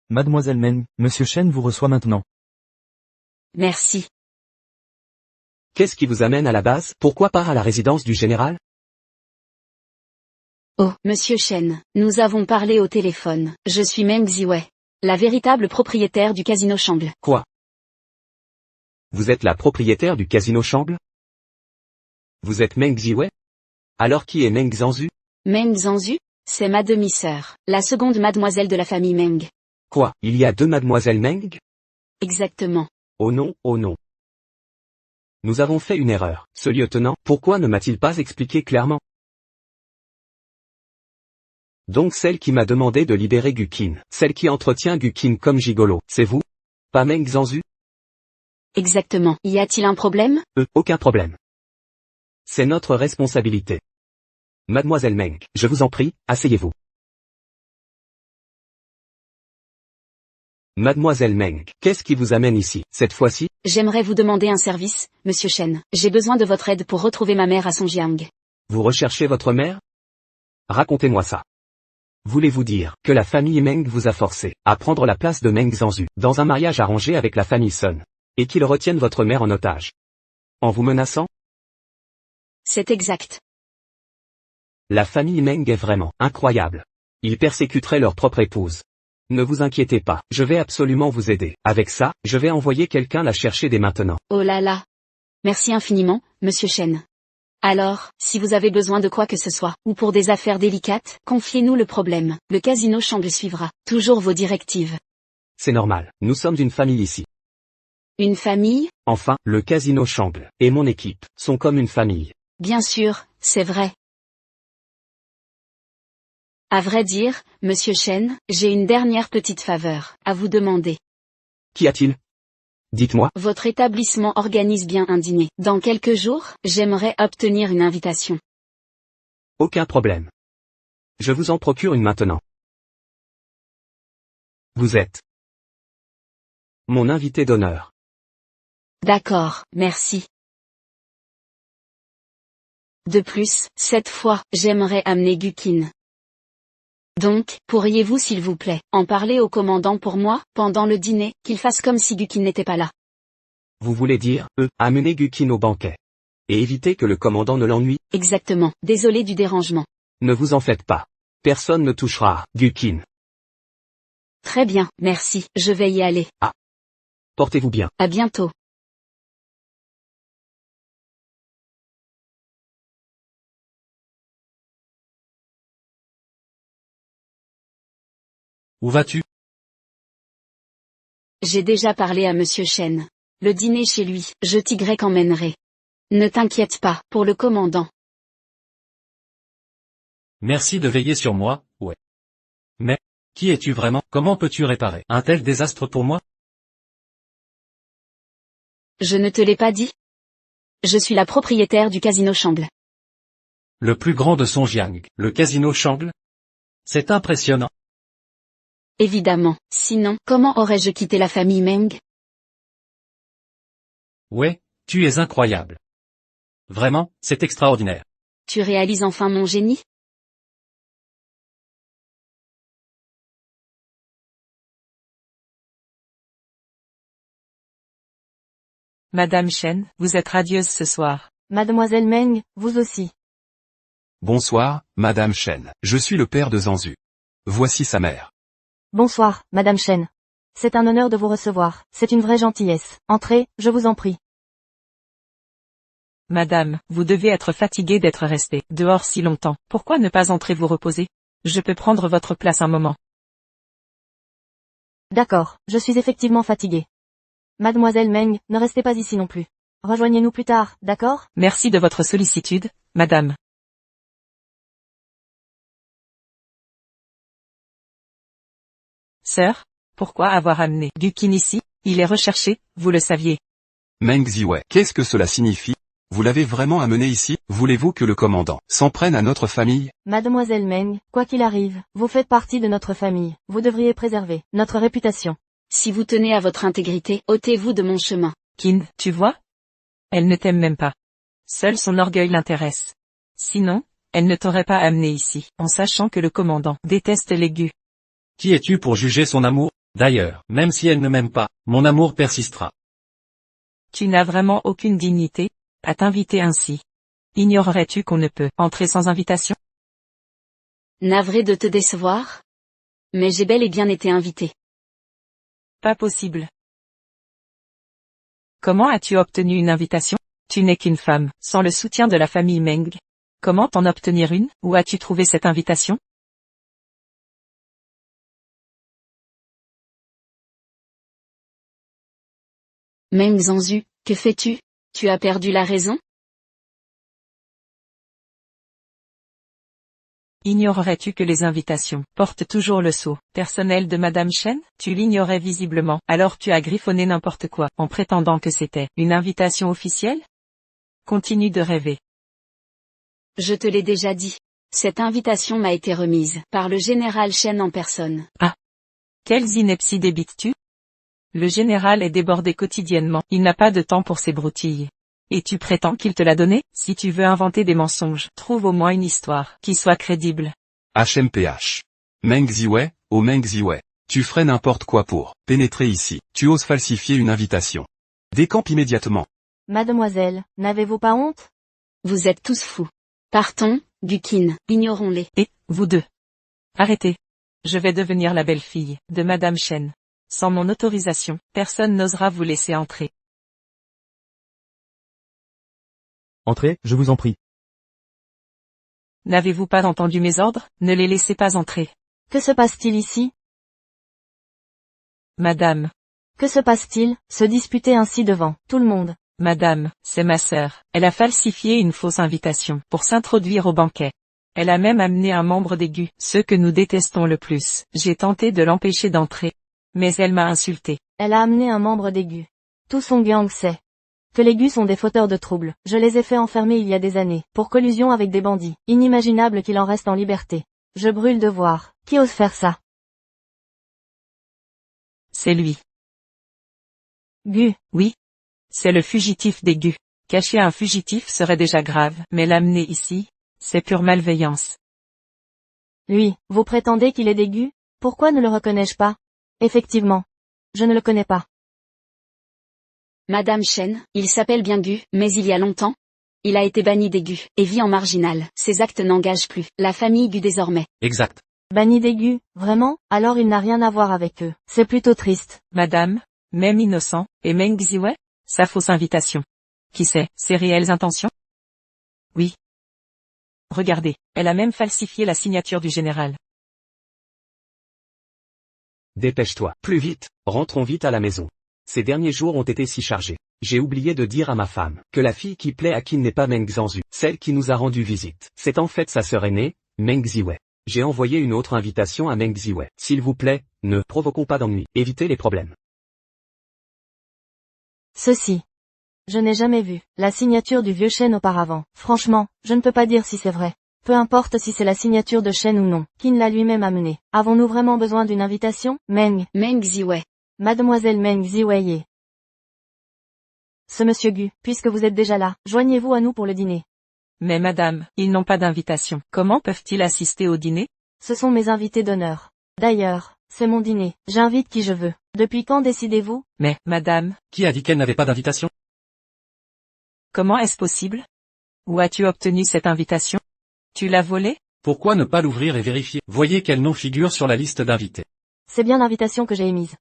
Mademoiselle Meng, Monsieur Chen vous reçoit maintenant. Merci. Qu'est-ce qui vous amène à la base? Pourquoi pas à la résidence du général? Oh, Monsieur Chen, nous avons parlé au téléphone. Je suis Meng Ziwei, la véritable propriétaire du casino Shangle. Quoi? Vous êtes la propriétaire du casino Shangle? Vous êtes Meng Ziwei? Alors qui est Meng Zhanzu? Meng Zhanzu? C'est ma demi-sœur, la seconde mademoiselle de la famille Meng. Quoi? Il y a deux mademoiselles Meng? Exactement. Oh non, oh non. Nous avons fait une erreur. Ce lieutenant, pourquoi ne m'a-t-il pas expliqué clairement? Donc celle qui m'a demandé de libérer Gukin, celle qui entretient Gukin comme gigolo, c'est vous? Pas Meng Zhanzu? Exactement. Y a-t-il un problème? Aucun problème. C'est notre responsabilité. Mademoiselle Meng, je vous en prie, asseyez-vous. Mademoiselle Meng, qu'est-ce qui vous amène ici, cette fois-ci? J'aimerais vous demander un service, Monsieur Chen. J'ai besoin de votre aide pour retrouver ma mère à Songjiang. Vous recherchez votre mère? Racontez-moi ça. Voulez-vous dire que la famille Meng vous a forcé à prendre la place de Meng Zhanzu dans un mariage arrangé avec la famille Sun, et qu'ils retiennent votre mère en otage? En vous menaçant? C'est exact. La famille Meng est vraiment incroyable. Ils persécuteraient leur propre épouse. Ne vous inquiétez pas, je vais absolument vous aider. Avec ça, je vais envoyer quelqu'un la chercher dès maintenant. Oh là là. Merci infiniment, Monsieur Chen. Alors, si vous avez besoin de quoi que ce soit, ou pour des affaires délicates, confiez-nous le problème. Le casino Shangle suivra toujours vos directives. C'est normal, nous sommes une famille ici. Une famille? Enfin, le casino Shangle et mon équipe sont comme une famille. Bien sûr, c'est vrai. À vrai dire, Monsieur Chen, j'ai une dernière petite faveur à vous demander. Qu'y a-t-il? Dites-moi. Votre établissement organise bien un dîner. Dans quelques jours, j'aimerais obtenir une invitation. Aucun problème. Je vous en procure une maintenant. Vous êtes mon invité d'honneur. D'accord, merci. De plus, cette fois, j'aimerais amener Gukin. Donc, pourriez-vous s'il vous plaît, en parler au commandant pour moi, pendant le dîner, qu'il fasse comme si Gukin n'était pas là. Vous voulez dire, amener Gukin au banquet. Et éviter que le commandant ne l'ennuie? Exactement, désolé du dérangement. Ne vous en faites pas. Personne ne touchera à Gukin. Très bien, merci, je vais y aller. Portez-vous bien. À bientôt. Où vas-tu? J'ai déjà parlé à Monsieur Chen. Le dîner chez lui, je t'y emmènerai. Ne t'inquiète pas, pour le commandant. Merci de veiller sur moi, ouais. Mais, qui es-tu vraiment? Comment peux-tu réparer un tel désastre pour moi? Je ne te l'ai pas dit? Je suis la propriétaire du casino Shangle. Le plus grand de Songjiang, le casino Shangle? C'est impressionnant. Évidemment, sinon, comment aurais-je quitté la famille Meng? Ouais, tu es incroyable. Vraiment, c'est extraordinaire. Tu réalises enfin mon génie? Madame Chen, vous êtes radieuse ce soir. Mademoiselle Meng, vous aussi. Bonsoir, Madame Chen. Je suis le père de Zanzu. Voici sa mère. Bonsoir, Madame Chen. C'est un honneur de vous recevoir, c'est une vraie gentillesse. Entrez, je vous en prie. Madame, vous devez être fatiguée d'être restée dehors si longtemps. Pourquoi ne pas entrer vous reposer? Je peux prendre votre place un moment. D'accord, je suis effectivement fatiguée. Mademoiselle Meng, ne restez pas ici non plus. Rejoignez-nous plus tard, d'accord? Merci de votre sollicitude, madame. Sœur, pourquoi avoir amené Gukin ici? Il est recherché, vous le saviez. Meng Ziwei, qu'est-ce que cela signifie? Vous l'avez vraiment amené ici? Voulez-vous que le commandant s'en prenne à notre famille? Mademoiselle Meng, quoi qu'il arrive, vous faites partie de notre famille. Vous devriez préserver notre réputation. Si vous tenez à votre intégrité, ôtez-vous de mon chemin. Qin, tu vois? Elle ne t'aime même pas. Seul son orgueil l'intéresse. Sinon, elle ne t'aurait pas amené ici, en sachant que le commandant déteste les gus. Qui es-tu pour juger son amour? D'ailleurs, même si elle ne m'aime pas, mon amour persistera. Tu n'as vraiment aucune dignité à t'inviter ainsi. Ignorerais-tu qu'on ne peut entrer sans invitation? Navré de te décevoir? Mais j'ai bel et bien été invité. Pas possible. Comment as-tu obtenu une invitation? Tu n'es qu'une femme, sans le soutien de la famille Meng. Comment t'en obtenir une? Où as-tu trouvé cette invitation? Meng Zanzu, que fais-tu? Tu as perdu la raison? Ignorerais-tu que les invitations portent toujours le sceau personnel de Madame Chen? Tu l'ignorais visiblement, alors tu as griffonné n'importe quoi, en prétendant que c'était une invitation officielle? Continue de rêver. Je te l'ai déjà dit. Cette invitation m'a été remise par le général Chen en personne. Quelles inepties débites-tu? Le général est débordé quotidiennement, il n'a pas de temps pour ces broutilles. Et tu prétends qu'il te l'a donné? Si tu veux inventer des mensonges, trouve au moins une histoire qui soit crédible. HMPH. Meng Ziwei, oh Meng Ziwei. Tu ferais n'importe quoi pour pénétrer ici. Tu oses falsifier une invitation. Décampe immédiatement. Mademoiselle, n'avez-vous pas honte? Vous êtes tous fous. Partons, Gukin, ignorons-les. Et, vous deux. Arrêtez. Je vais devenir la belle-fille de Madame Chen. Sans mon autorisation, personne n'osera vous laisser entrer. Entrez, je vous en prie. N'avez-vous pas entendu mes ordres? Ne les laissez pas entrer. Que se passe-t-il ici? Madame. Que se passe-t-il, se disputer ainsi devant tout le monde? Madame, c'est ma sœur. Elle a falsifié une fausse invitation pour s'introduire au banquet. Elle a même amené un membre des gus, ceux que nous détestons le plus. J'ai tenté de l'empêcher d'entrer. Mais elle m'a insulté. Elle a amené un membre des gus. Tout son gang sait que les gus sont des fauteurs de troubles. Je les ai fait enfermer il y a des années, pour collusion avec des bandits. Inimaginable qu'il en reste en liberté. Je brûle de voir. Qui ose faire ça? C'est lui. Gu. Oui. C'est le fugitif des gus. Cacher un fugitif serait déjà grave, mais l'amener ici, c'est pure malveillance. Lui, vous prétendez qu'il est d'Gu? Pourquoi ne le reconnais-je pas? Effectivement. Je ne le connais pas. Madame Chen, il s'appelle bien Gu, mais il y a longtemps. Il a été banni des Gu, et vit en marginal. Ses actes n'engagent plus la famille Gu désormais. Exact. Banni d'Gu, vraiment? Alors il n'a rien à voir avec eux. C'est plutôt triste. Madame, même innocent, et Meng Ziwei? Sa fausse invitation. Qui sait, ses réelles intentions? Oui. Regardez, elle a même falsifié la signature du général. Dépêche-toi. Plus vite, rentrons vite à la maison. Ces derniers jours ont été si chargés. J'ai oublié de dire à ma femme que la fille qui plaît à Qin n'est pas Meng Zhanzu, celle qui nous a rendu visite. C'est en fait sa sœur aînée, Meng Ziwei. J'ai envoyé une autre invitation à Meng Ziwei. S'il vous plaît, ne provoquons pas d'ennuis. Évitez les problèmes. Ceci. Je n'ai jamais vu la signature du vieux Shen auparavant. Franchement, je ne peux pas dire si c'est vrai. Peu importe si c'est la signature de Shen ou non, Qin l'a lui-même amené. Avons-nous vraiment besoin d'une invitation? Meng Ziwei. Mademoiselle Meng Ziwei et ce monsieur Gu, puisque vous êtes déjà là, joignez-vous à nous pour le dîner. Mais madame, ils n'ont pas d'invitation. Comment peuvent-ils assister au dîner? Ce sont mes invités d'honneur. D'ailleurs, c'est mon dîner. J'invite qui je veux. Depuis quand décidez-vous? Mais, madame, Qui a dit qu'elle n'avait pas d'invitation? comment est-ce possible? Où as-tu obtenu cette invitation? Tu l'as volée? Pourquoi ne pas l'ouvrir et vérifier? Voyez quel nom figure sur la liste d'invités. C'est bien l'invitation que j'ai émise.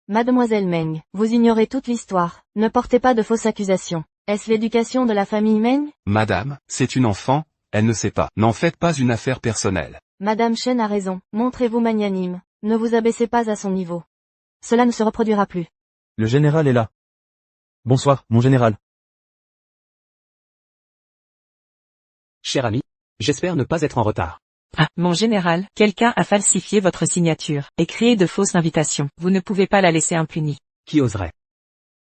Mademoiselle Meng, vous ignorez toute l'histoire. Ne portez pas de fausses accusations. Est-ce l'éducation de la famille Meng? Madame, c'est une enfant, elle ne sait pas. N'en faites pas une affaire personnelle. Madame Chen a raison. Montrez-vous magnanime. Ne vous abaissez pas à son niveau. Cela ne se reproduira plus. Le général est là. Bonsoir, mon général. Cher ami, j'espère ne pas être en retard. Ah, mon général, quelqu'un a falsifié votre signature, et créé de fausses invitations. Vous ne pouvez pas la laisser impunie. Qui oserait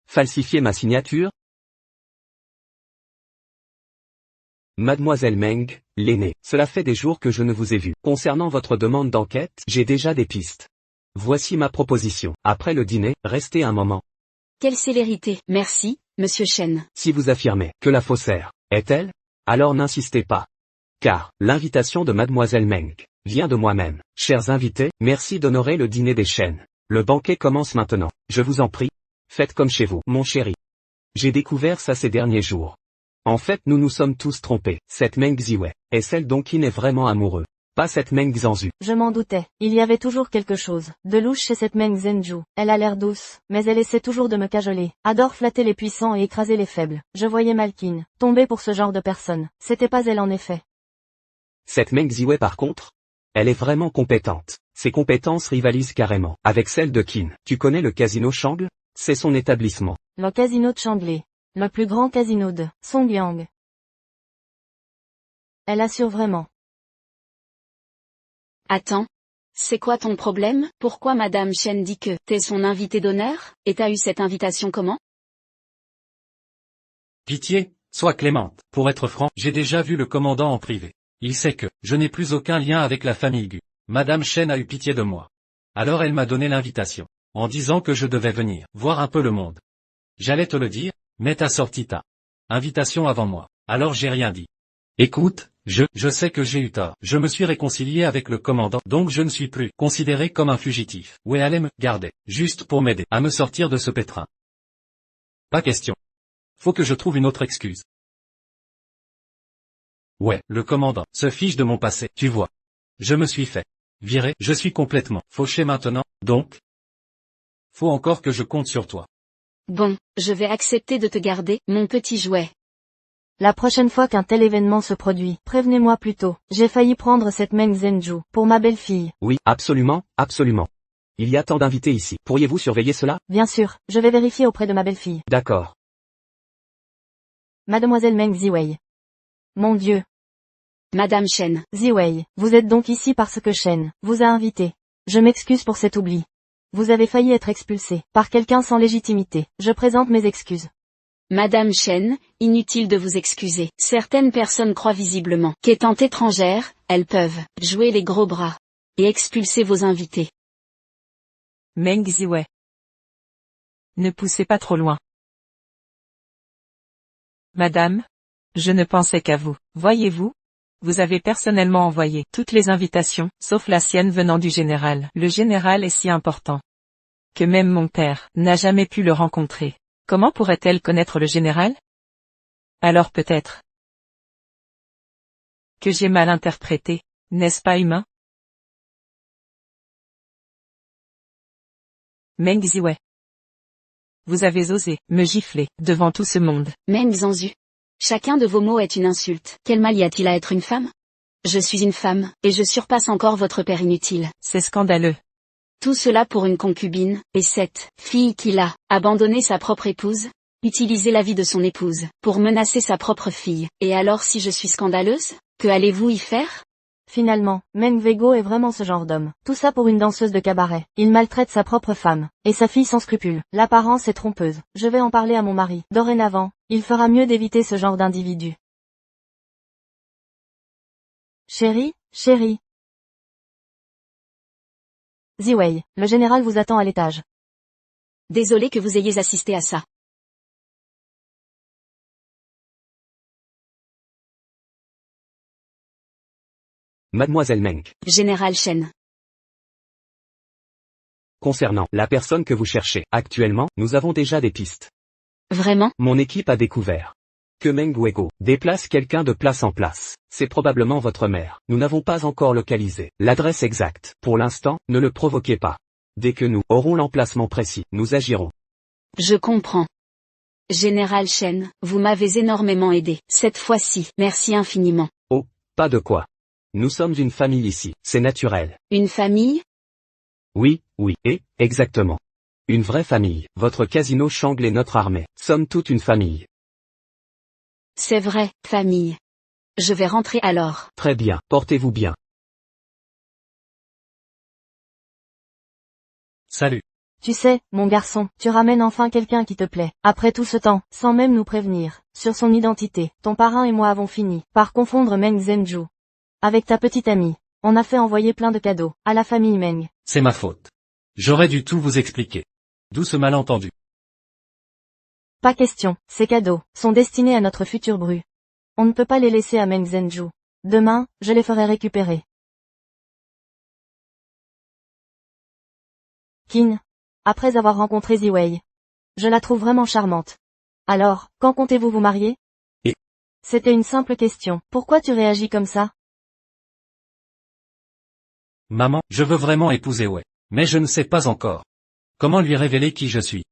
falsifier ma signature? Mademoiselle Meng, l'aînée, cela fait des jours que je ne vous ai vu. Concernant votre demande d'enquête, j'ai déjà des pistes. Voici ma proposition. Après le dîner, restez un moment. Quelle célérité. Merci, monsieur Chen. Si vous affirmez que la faussaire est elle, alors n'insistez pas. Car, l'invitation de Mademoiselle Meng vient de moi-même. Chers invités, merci d'honorer le dîner des Chen. Le banquet commence maintenant. Je vous en prie. Faites comme chez vous, mon chéri. J'ai découvert ça ces derniers jours. En fait, nous nous sommes tous trompés. Cette Meng Ziwei est celle dont Qin est vraiment amoureux. Pas cette Meng Zhanzu. Je m'en doutais. Il y avait toujours quelque chose de louche chez cette Meng Zhenju. Elle a l'air douce, mais elle essaie toujours de me cajoler. Adore flatter les puissants et écraser les faibles. Je voyais mal Qin tomber pour ce genre de personne. C'était pas elle en effet. Cette Meng Ziwei par contre, elle est vraiment compétente. Ses compétences rivalisent carrément avec celles de Qin. Tu connais le casino Shang? C'est son établissement. Le casino de Changlei. Le plus grand casino de Songyang. Elle assure vraiment. Attends. C'est quoi ton problème? Pourquoi Madame Chen dit que t'es son invité d'honneur? Et t'as eu cette invitation comment? Pitié, sois clémente. Pour être franc, j'ai déjà vu le commandant en privé. Il sait que je n'ai plus aucun lien avec la famille Gu. Madame Chen a eu pitié de moi. Alors elle m'a donné l'invitation, en disant que je devais venir voir un peu le monde. J'allais te le dire, mais t'as sorti ta invitation avant moi. Alors j'ai rien dit. Écoute, je sais que j'ai eu tort. Je me suis réconcilié avec le commandant, donc je ne suis plus considéré comme un fugitif. Ouais, allez me garder, juste pour m'aider à me sortir de ce pétrin. Pas question. Faut que je trouve une autre excuse. Ouais, le commandant se fiche de mon passé, tu vois. Je me suis fait virer, je suis complètement fauché maintenant, donc faut encore que je compte sur toi. Bon, je vais accepter de te garder, mon petit jouet. La prochaine fois qu'un tel événement se produit, prévenez-moi plus tôt. J'ai failli prendre cette Meng Zhenju pour ma belle-fille. Oui, absolument, absolument. Il y a tant d'invités ici. Pourriez-vous surveiller cela? Bien sûr, je vais vérifier auprès de ma belle-fille. D'accord. Mademoiselle Meng Ziwei. Mon Dieu. Madame Chen. Ziwei, vous êtes donc ici parce que Shen vous a invité. Je m'excuse pour cet oubli. Vous avez failli être expulsé par quelqu'un sans légitimité. Je présente mes excuses. Madame Chen, inutile de vous excuser. Certaines personnes croient visiblement qu'étant étrangères, elles peuvent jouer les gros bras et expulser vos invités. Meng Ziwei. Ne poussez pas trop loin. Madame? Je ne pensais qu'à vous, voyez-vous? Vous avez personnellement envoyé toutes les invitations, sauf la sienne venant du général. Le général est si important que même mon père n'a jamais pu le rencontrer. Comment pourrait-elle connaître le général? Alors peut-être que j'ai mal interprété, n'est-ce pas humain? Meng Ziwei. Vous avez osé me gifler devant tout ce monde. Meng Zhangzu. Chacun de vos mots est une insulte. Quel mal y a-t-il à être une femme? Je suis une femme, et je surpasse encore votre père inutile. C'est scandaleux. Tout cela pour une concubine, et cette fille qui l'a abandonné sa propre épouse, utilisé la vie de son épouse, pour menacer sa propre fille. Et alors si je suis scandaleuse, que allez-vous y faire? Finalement, Meng Vego est vraiment ce genre d'homme. Tout ça pour une danseuse de cabaret. Il maltraite sa propre femme. Et sa fille sans scrupules. L'apparence est trompeuse. Je vais en parler à mon mari. Dorénavant, il fera mieux d'éviter ce genre d'individu. Chérie, chérie. Ziwei, le général vous attend à l'étage. Désolé que vous ayez assisté à ça. Mademoiselle Meng. Général Shen. Concernant la personne que vous cherchez, actuellement, nous avons déjà des pistes. Vraiment? Mon équipe a découvert que Meng Wego déplace quelqu'un de place en place. C'est probablement votre mère. Nous n'avons pas encore localisé l'adresse exacte. Pour l'instant, ne le provoquez pas. Dès que nous aurons l'emplacement précis, nous agirons. Je comprends. Général Shen, vous m'avez énormément aidé. Cette fois-ci, merci infiniment. Oh, pas de quoi. Nous sommes une famille ici, c'est naturel. Une famille? Oui, exactement. Une vraie famille. Votre casino Shangle et notre armée. Sommes toute une famille. C'est vrai, famille. Je vais rentrer alors. Très bien, portez-vous bien. Salut. Tu sais, mon garçon, tu ramènes enfin quelqu'un qui te plaît. Après tout ce temps, sans même nous prévenir, sur son identité, ton parrain et moi avons fini par confondre Meng Zhenju avec ta petite amie. On a fait envoyer plein de cadeaux à la famille Meng. C'est ma faute. J'aurais dû tout vous expliquer. D'où ce malentendu. Pas question, ces cadeaux sont destinés à notre futur bru. On ne peut pas les laisser à Meng Zhenju. Demain, je les ferai récupérer. Qin. Après avoir rencontré Ziwei. Je la trouve vraiment charmante. Alors, quand comptez-vous vous marier? Et C'était une simple question. Pourquoi tu réagis comme ça? Maman, je veux vraiment épouser Wei. Mais je ne sais pas encore. Comment lui révéler qui je suis?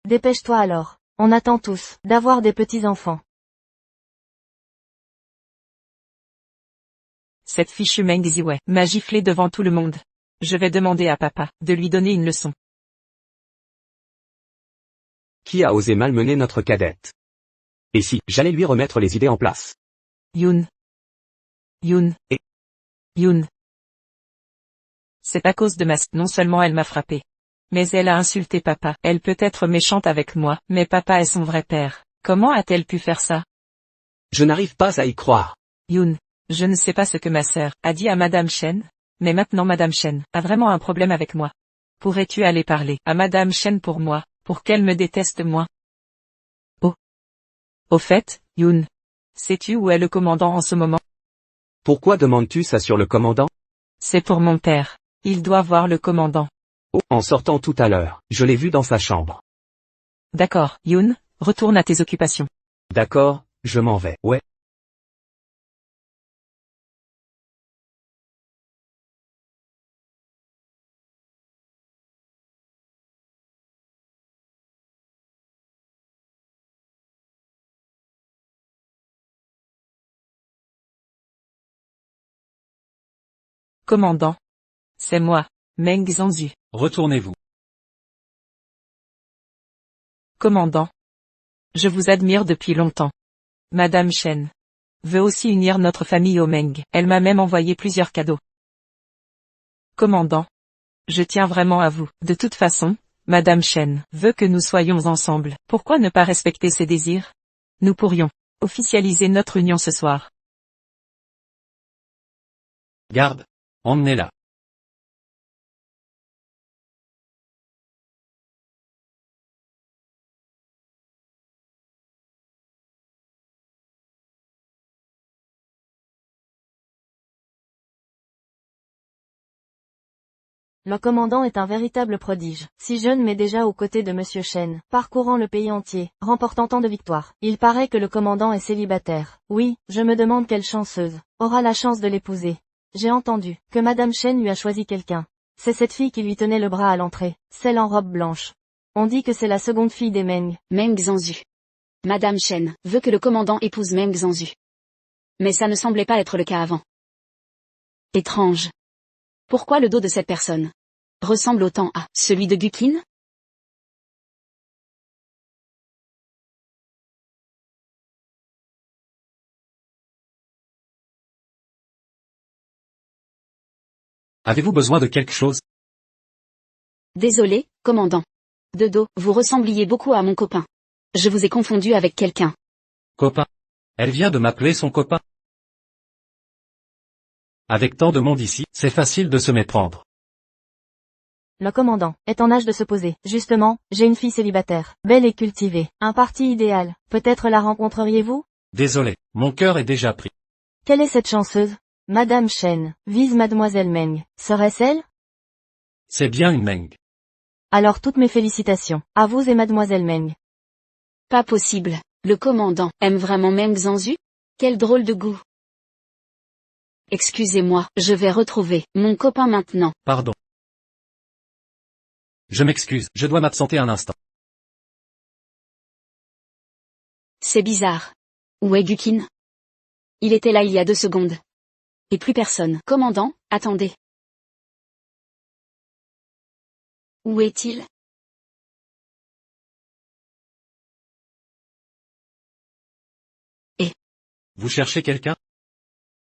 Dépêche-toi alors. On attend tous d'avoir des petits-enfants. Cette fichue Meng Ziwei m'a giflé devant tout le monde. Je vais demander à papa de lui donner une leçon. Qui a osé malmener notre cadette? Et si, j'allais lui remettre les idées en place? Yoon. Et Yoon. C'est à cause de non seulement elle m'a frappé. Mais elle a insulté papa. Elle peut être méchante avec moi, mais papa est son vrai père. Comment a-t-elle pu faire ça? je n'arrive pas à y croire. Yoon. Je ne sais pas ce que ma sœur a dit à Madame Shen. Mais maintenant Madame Shen a vraiment un problème avec moi. Pourrais-tu aller parler à Madame Shen pour moi, pour qu'elle me déteste moins? Oh. Au fait, Yoon. Sais-tu où est le commandant en ce moment? Pourquoi demandes-tu ça sur le commandant? C'est pour mon père. Il doit voir le commandant. Oh, en sortant tout à l'heure, je l'ai vu dans sa chambre. D'accord, Yoon, retourne à tes occupations. D'accord, je m'en vais. Ouais. Commandant. C'est moi, Meng Zhangzu. Retournez-vous. Commandant. Je vous admire depuis longtemps. Madame Shen veut aussi unir notre famille au Meng. Elle m'a même envoyé plusieurs cadeaux. Commandant. Je tiens vraiment à vous. De toute façon, Madame Shen veut que nous soyons ensemble. Pourquoi ne pas respecter ses désirs? Nous pourrions officialiser notre union ce soir. Garde. Emmenez-la. Le commandant est un véritable prodige. Si jeune mais déjà aux côtés de Monsieur Chen, parcourant le pays entier, remportant tant de victoires. Il paraît que le commandant est célibataire. Oui, je me demande quelle chanceuse aura la chance de l'épouser. J'ai entendu que Madame Chen lui a choisi quelqu'un. C'est cette fille qui lui tenait le bras à l'entrée, celle en robe blanche. On dit que c'est la seconde fille des Meng. Meng Zhanzu. Madame Chen veut que le commandant épouse Meng Zhanzu. Mais ça ne semblait pas être le cas avant. Étrange. Pourquoi le dos de cette personne ressemble autant à celui de Gu Qin? Avez-vous besoin de quelque chose? Désolé, commandant. De dos, vous ressembliez beaucoup à mon copain. Je vous ai confondu avec quelqu'un. Copain. Elle vient de m'appeler son copain. Avec tant de monde ici, c'est facile de se méprendre. Le commandant est en âge de se poser. Justement, j'ai une fille célibataire, belle et cultivée. Un parti idéal. Peut-être la rencontreriez-vous? Désolé, mon cœur est déjà pris. Quelle est cette chanceuse? Madame Chen vise Mademoiselle Meng. Serait-ce elle? C'est bien une Meng. Alors toutes mes félicitations, à vous et Mademoiselle Meng. Pas possible. Le commandant aime vraiment Meng Zhanzu? Quel drôle de goût. Excusez-moi, je vais retrouver mon copain maintenant. Pardon. Je m'excuse, je dois m'absenter un instant. C'est bizarre. Où est Gu Qin? Il était là il y a 2 secondes. Et plus personne. Commandant, attendez. Où est-il? Vous cherchez quelqu'un?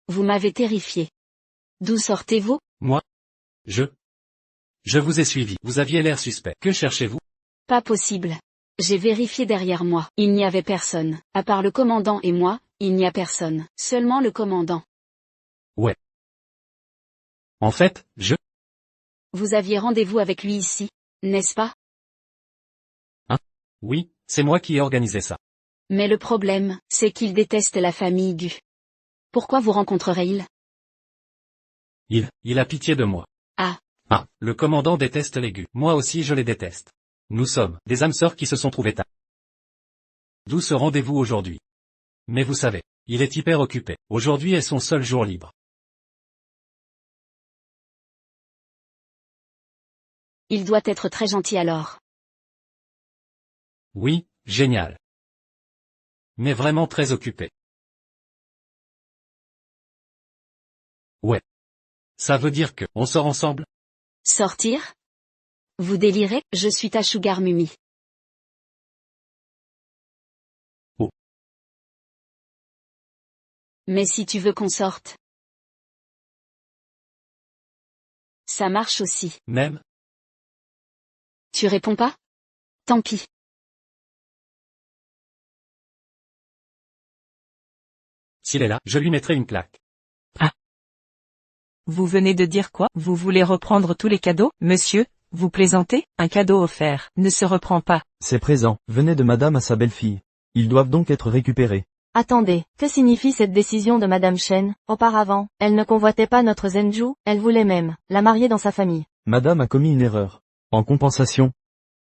Vous m'avez terrifié. D'où sortez-vous? Moi? Je vous ai suivi. Vous aviez l'air suspect. Que cherchez-vous? Pas possible. J'ai vérifié derrière moi. Il n'y avait personne. À part le commandant et moi, il n'y a personne. Seulement le commandant. Ouais. En fait, Vous aviez rendez-vous avec lui ici, n'est-ce pas? Oui, c'est moi qui ai organisé ça. Mais le problème, c'est qu'il déteste la famille Gu. Pourquoi vous rencontrerait-il? Il a pitié de moi. Ah. Ah, le commandant déteste les Gu. Moi aussi je les déteste. Nous sommes des âmes sœurs qui se sont trouvées tard. D'où ce rendez-vous aujourd'hui? Mais vous savez, il est hyper occupé. Aujourd'hui est son seul jour libre. Il doit être très gentil alors. Oui, génial. Mais vraiment très occupé. Ouais. Ça veut dire que, on sort ensemble? Sortir? Vous délirez? Je suis ta sugar mummy. Oh. Mais si tu veux qu'on sorte. Ça marche aussi. Même? Tu réponds pas? Tant pis. S'il est là, je lui mettrai une claque. Ah. Vous venez de dire quoi? Vous voulez reprendre tous les cadeaux, monsieur? Vous plaisantez? Un cadeau offert ne se reprend pas. Ces présents venaient de madame à sa belle-fille. Ils doivent donc être récupérés. Attendez, que signifie cette décision de Madame Chen? Auparavant, elle ne convoitait pas notre Zhenju, elle voulait même la marier dans sa famille. Madame a commis une erreur. En compensation,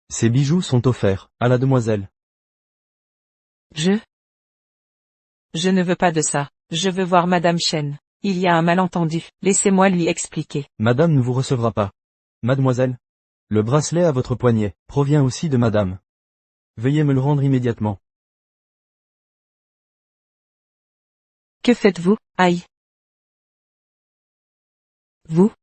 ces bijoux sont offerts à la demoiselle. Je ne veux pas de ça. Je veux voir Madame Chen. Il y a un malentendu. Laissez-moi lui expliquer. Madame ne vous recevra pas. Mademoiselle, le bracelet à votre poignet provient aussi de madame. Veuillez me le rendre immédiatement. Que faites-vous? Aïe. Vous?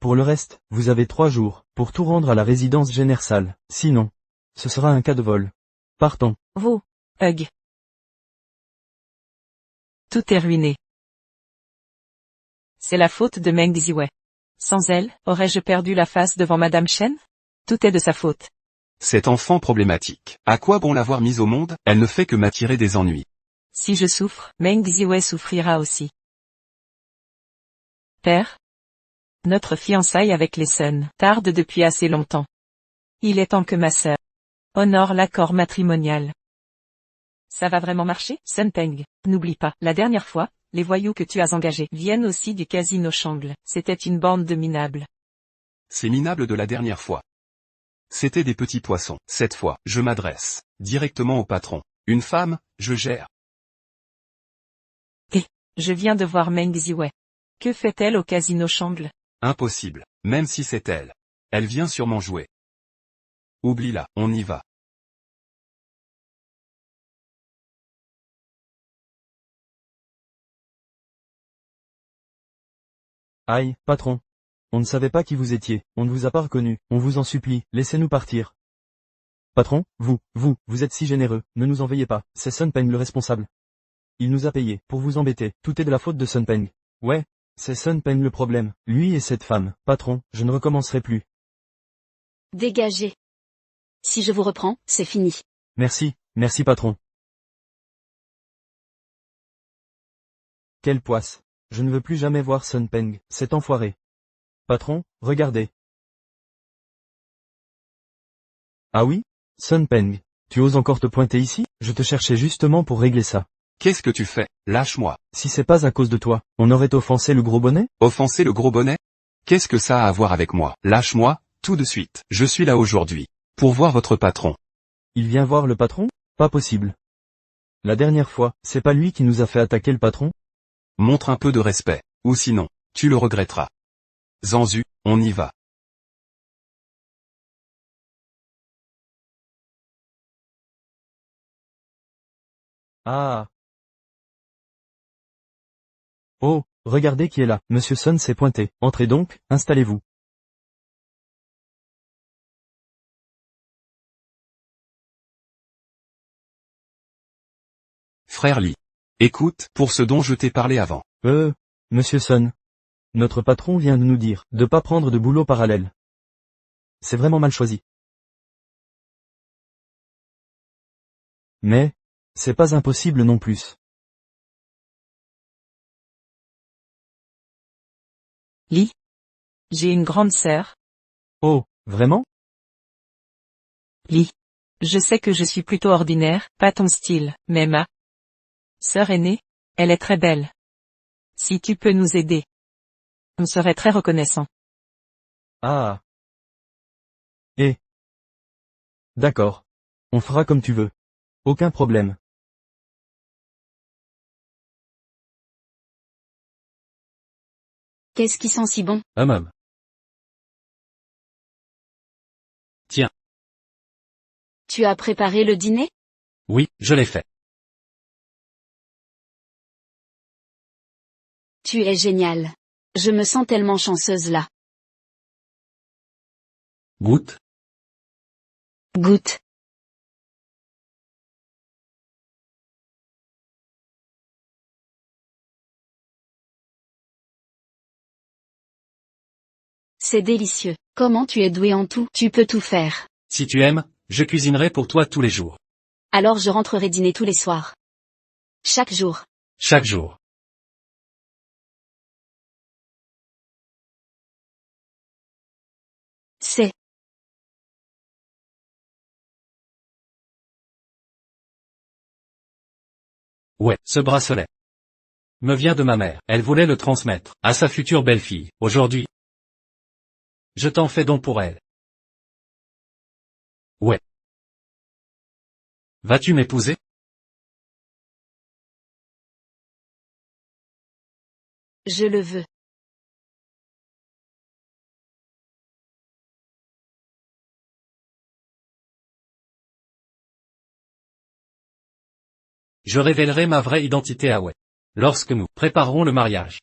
Pour le reste, vous avez 3 jours pour tout rendre à la résidence générale. Sinon, ce sera un cas de vol. Partons. Vous. Hug. Tout est ruiné. C'est la faute de Meng Ziwei. Sans elle, aurais-je perdu la face devant Madame Chen? Tout est de sa faute. Cet enfant problématique. À quoi bon l'avoir mise au monde? Elle ne fait que m'attirer des ennuis. Si je souffre, Meng Ziwei souffrira aussi. Père? Notre fiançaille avec les Sun tarde depuis assez longtemps. Il est temps que ma sœur honore l'accord matrimonial. Ça va vraiment marcher, Sun Peng? N'oublie pas, la dernière fois, Les voyous que tu as engagés viennent aussi du casino Shangle. C'était une bande de minables. Ces minables de la dernière fois. C'était des petits poissons. Cette fois, je m'adresse directement au patron. Une femme, je gère. Je viens de voir Meng Ziwei. Que fait-elle au casino Shangle? Impossible. Même si c'est elle. Elle vient sûrement jouer. Oublie-la, on y va. Aïe, patron. On ne savait pas qui vous étiez, on ne vous a pas reconnu, on vous en supplie, laissez-nous partir. Patron, vous êtes si généreux, ne nous en veuillez pas, c'est Sun Peng le responsable. Il nous a payé, pour vous embêter, tout est de la faute de Sun Peng. Ouais, c'est Sun Peng le problème, lui et cette femme. Patron, je ne recommencerai plus. Dégagez. Si je vous reprends, c'est fini. Merci patron. Quelle poisse. Je ne veux plus jamais voir Sun Peng, cet enfoiré. Patron, regardez. Ah oui? Sun Peng, tu oses encore te pointer ici? Je te cherchais justement pour régler ça. Qu'est-ce que tu fais? Lâche-moi. Si c'est pas à cause de toi, on aurait offensé le gros bonnet? Offenser le gros bonnet? Qu'est-ce que ça a à voir avec moi? Lâche-moi, tout de suite. Je suis là aujourd'hui. Pour voir votre patron. Il vient voir le patron? Pas possible. La dernière fois, c'est pas lui qui nous a fait attaquer le patron? Montre un peu de respect. Ou sinon, tu le regretteras. Zanzu, on y va. Ah. Oh, regardez qui est là, Monsieur Sun s'est pointé. Entrez donc, installez-vous. Frère Lee. Écoute, pour ce dont je t'ai parlé avant. Monsieur Sun. Notre patron vient de nous dire de pas prendre de boulot parallèle. C'est vraiment mal choisi. Mais, c'est pas impossible non plus. Lee? J'ai une grande sœur. Oh, vraiment? Lee. Je sais que je suis plutôt ordinaire, pas ton style, mais ma sœur aînée, elle est très belle. Si tu peux nous aider, on serait très reconnaissant. Ah. D'accord. On fera comme tu veux. Aucun problème. Qu'est-ce qui sent si bon? Homme. Tiens. Tu as préparé le dîner? Oui, je l'ai fait. Tu es génial. Je me sens tellement chanceuse là. Goûte. Goûte. C'est délicieux. Comment tu es doué en tout? Tu peux tout faire. Si tu aimes, je cuisinerai pour toi tous les jours. Alors je rentrerai dîner tous les soirs. Chaque jour. Chaque jour. C'est. Ouais, ce bracelet me vient de ma mère. Elle voulait le transmettre à sa future belle-fille. Aujourd'hui, je t'en fais don pour elle. Ouais. Vas-tu m'épouser? Je le veux. Je révélerai ma vraie identité à Wei. Lorsque nous préparerons le mariage.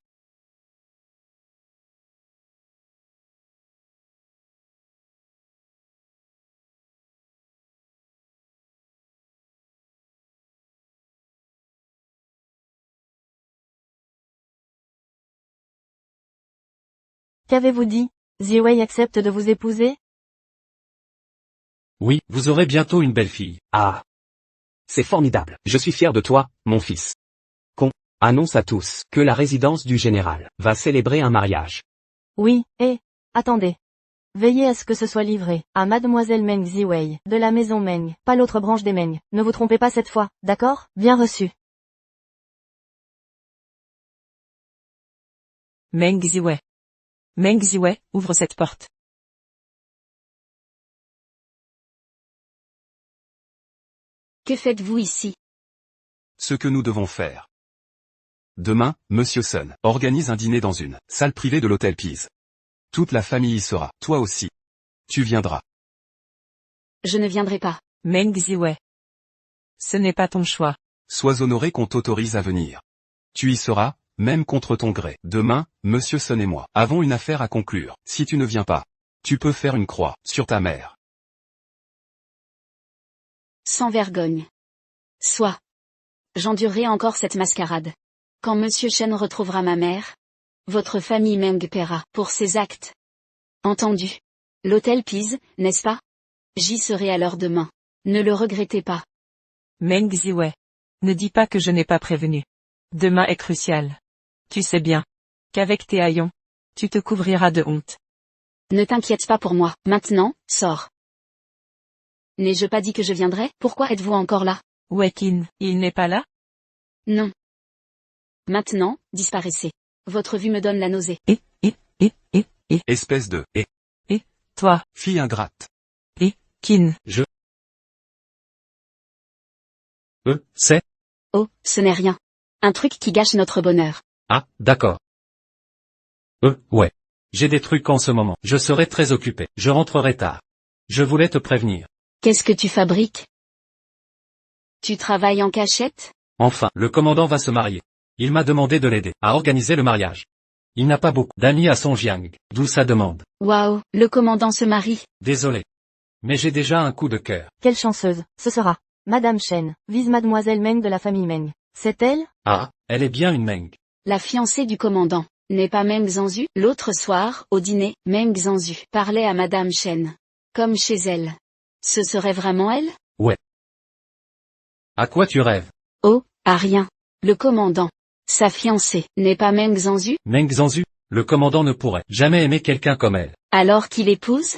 Qu'avez-vous dit? Ziwei accepte de vous épouser? Oui, vous aurez bientôt une belle-fille. Ah. C'est formidable. Je suis fier de toi, mon fils. Qu'on annonce à tous que la résidence du général va célébrer un mariage. Oui, et, attendez. Veillez à ce que ce soit livré à Mademoiselle Meng Ziwei, de la maison Meng, pas l'autre branche des Meng. Ne vous trompez pas cette fois, d'accord? Bien reçu. Meng Ziwei. Meng Ziwei, ouvre cette porte. Que faites-vous ici? Ce que nous devons faire. Demain, Monsieur Sun organise un dîner dans une salle privée de l'hôtel Pease. Toute la famille y sera, toi aussi. Tu viendras. Je ne viendrai pas. Meng Ziwei. Ce n'est pas ton choix. Sois honoré qu'on t'autorise à venir. Tu y seras, même contre ton gré. Demain, Monsieur Sun et moi avons une affaire à conclure. Si tu ne viens pas, tu peux faire une croix sur ta mère. Sans vergogne. Soit. J'endurerai encore cette mascarade. Quand Monsieur Shen retrouvera ma mère, votre famille Meng paiera pour ses actes. Entendu. L'hôtel Pease, n'est-ce pas? J'y serai alors demain. Ne le regrettez pas. Meng Ziwei. Ne dis pas que je n'ai pas prévenu. Demain est crucial. Tu sais bien qu'avec tes haillons, tu te couvriras de honte. Ne t'inquiète pas pour moi. Maintenant, sors. N'ai-je pas dit que je viendrais? Pourquoi êtes-vous encore là? Qin, il n'est pas là? Non. Maintenant, disparaissez. Votre vue me donne la nausée. Espèce de Toi, fille ingrate. Qin. C'est? Oh, ce n'est rien. Un truc qui gâche notre bonheur. Ah, d'accord. Ouais. J'ai des trucs en ce moment. Je serai très occupé. Je rentrerai tard. Je voulais te prévenir. Qu'est-ce que tu fabriques? Tu travailles en cachette? Enfin, le commandant va se marier. Il m'a demandé de l'aider à organiser le mariage. Il n'a pas beaucoup d'amis à Songjiang, d'où sa demande. Waouh, le commandant se marie. Désolé. Mais j'ai déjà un coup de cœur. Quelle chanceuse, ce sera. Madame Shen, vise mademoiselle Meng de la famille Meng. C'est elle? Ah, elle est bien une Meng. La fiancée du commandant. N'est pas Meng Zhanzu? L'autre soir, au dîner, Meng Zhanzu parlait à Madame Shen. Comme chez elle. Ce serait vraiment elle? Ouais. À quoi tu rêves? Oh, à rien. Le commandant. Sa fiancée, n'est pas Meng Zhanzu? Meng Zhanzu, le commandant ne pourrait jamais aimer quelqu'un comme elle. Alors qu'il épouse?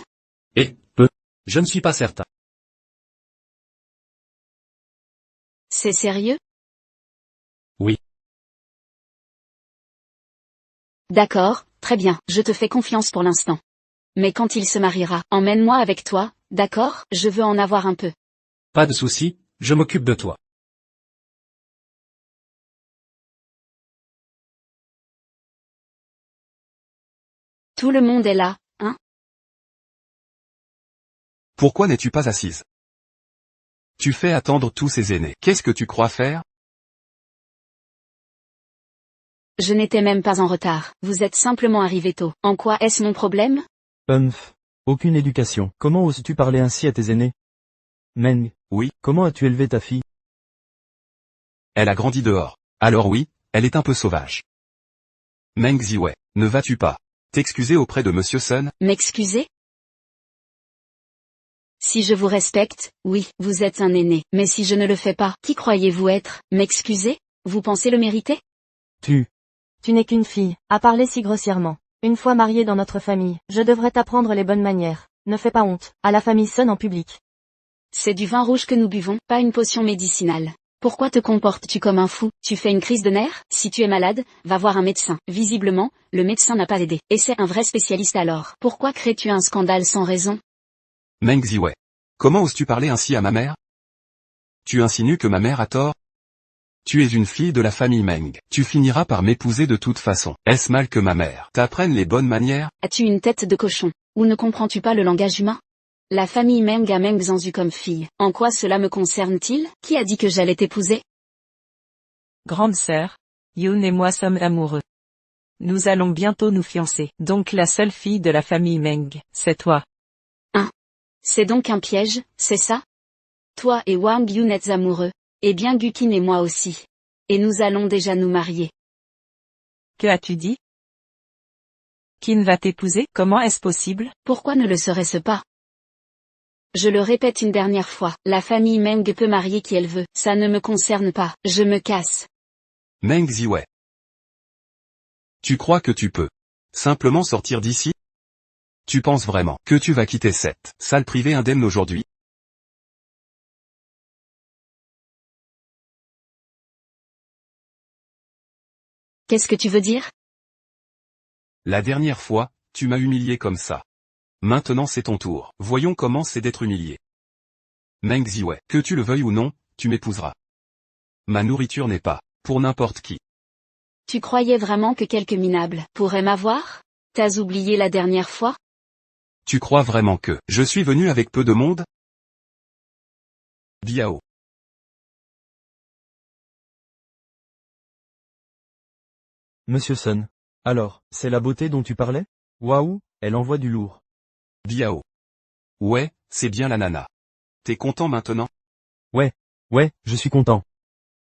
Je ne suis pas certain. C'est sérieux? Oui. D'accord, très bien, je te fais confiance pour l'instant. Mais quand il se mariera, emmène-moi avec toi, d'accord? Je veux en avoir un peu. Pas de souci, je m'occupe de toi. Tout le monde est là, hein? Pourquoi n'es-tu pas assise? Tu fais attendre tous ces aînés. Qu'est-ce que tu crois faire? Je n'étais même pas en retard. Vous êtes simplement arrivé tôt. En quoi est-ce mon problème? Aucune éducation. Comment oses-tu parler ainsi à tes aînés? Meng. Oui. Comment as-tu élevé ta fille? Elle a grandi dehors. Alors oui, elle est un peu sauvage. Meng Ziwei, ne vas-tu pas t'excuser auprès de Monsieur Sun? M'excuser? Si je vous respecte, oui, vous êtes un aîné. Mais si je ne le fais pas, qui croyez-vous être? M'excuser? Vous pensez le mériter? Tu n'es qu'une fille, à parler si grossièrement. Une fois mariée dans notre famille, je devrais t'apprendre les bonnes manières. Ne fais pas honte à la famille Sun en public. C'est du vin rouge que nous buvons, pas une potion médicinale. Pourquoi te comportes-tu comme un fou? Tu fais une crise de nerfs? Si tu es malade, va voir un médecin. Visiblement, le médecin n'a pas aidé. Et c'est un vrai spécialiste alors. Pourquoi crées-tu un scandale sans raison? Meng Ziwei. Comment oses-tu parler ainsi à ma mère? Tu insinues que ma mère a tort? Tu es une fille de la famille Meng. Tu finiras par m'épouser de toute façon. Est-ce mal que ma mère t'apprenne les bonnes manières? As-tu une tête de cochon? Ou ne comprends-tu pas le langage humain? La famille Meng a Meng Zhanzu comme fille. En quoi cela me concerne-t-il? Qui a dit que j'allais t'épouser? Grande sœur, Yoon et moi sommes amoureux. Nous allons bientôt nous fiancer. Donc la seule fille de la famille Meng, c'est toi. C'est donc un piège, c'est ça? Toi et Wang Yun êtes amoureux. Et bien Gukin et moi aussi. Et nous allons déjà nous marier. Que as-tu dit? Qin va t'épouser? Comment est-ce possible? Pourquoi ne le serait-ce pas? Je le répète une dernière fois, la famille Meng peut marier qui elle veut, ça ne me concerne pas, je me casse. Meng Ziwei. Tu crois que tu peux simplement sortir d'ici? Tu penses vraiment que tu vas quitter cette salle privée indemne aujourd'hui? Qu'est-ce que tu veux dire? La dernière fois, tu m'as humilié comme ça. Maintenant c'est ton tour. Voyons comment c'est d'être humilié. Meng Ziwei, que tu le veuilles ou non, tu m'épouseras. Ma nourriture n'est pas pour n'importe qui. Tu croyais vraiment que quelques minables pourraient m'avoir? T'as oublié la dernière fois? Tu crois vraiment que je suis venu avec peu de monde? Biao. Monsieur Sun. Alors, c'est la beauté dont tu parlais? Waouh, elle envoie du lourd. Biao. Ouais, c'est bien la nana. T'es content maintenant? Ouais, je suis content.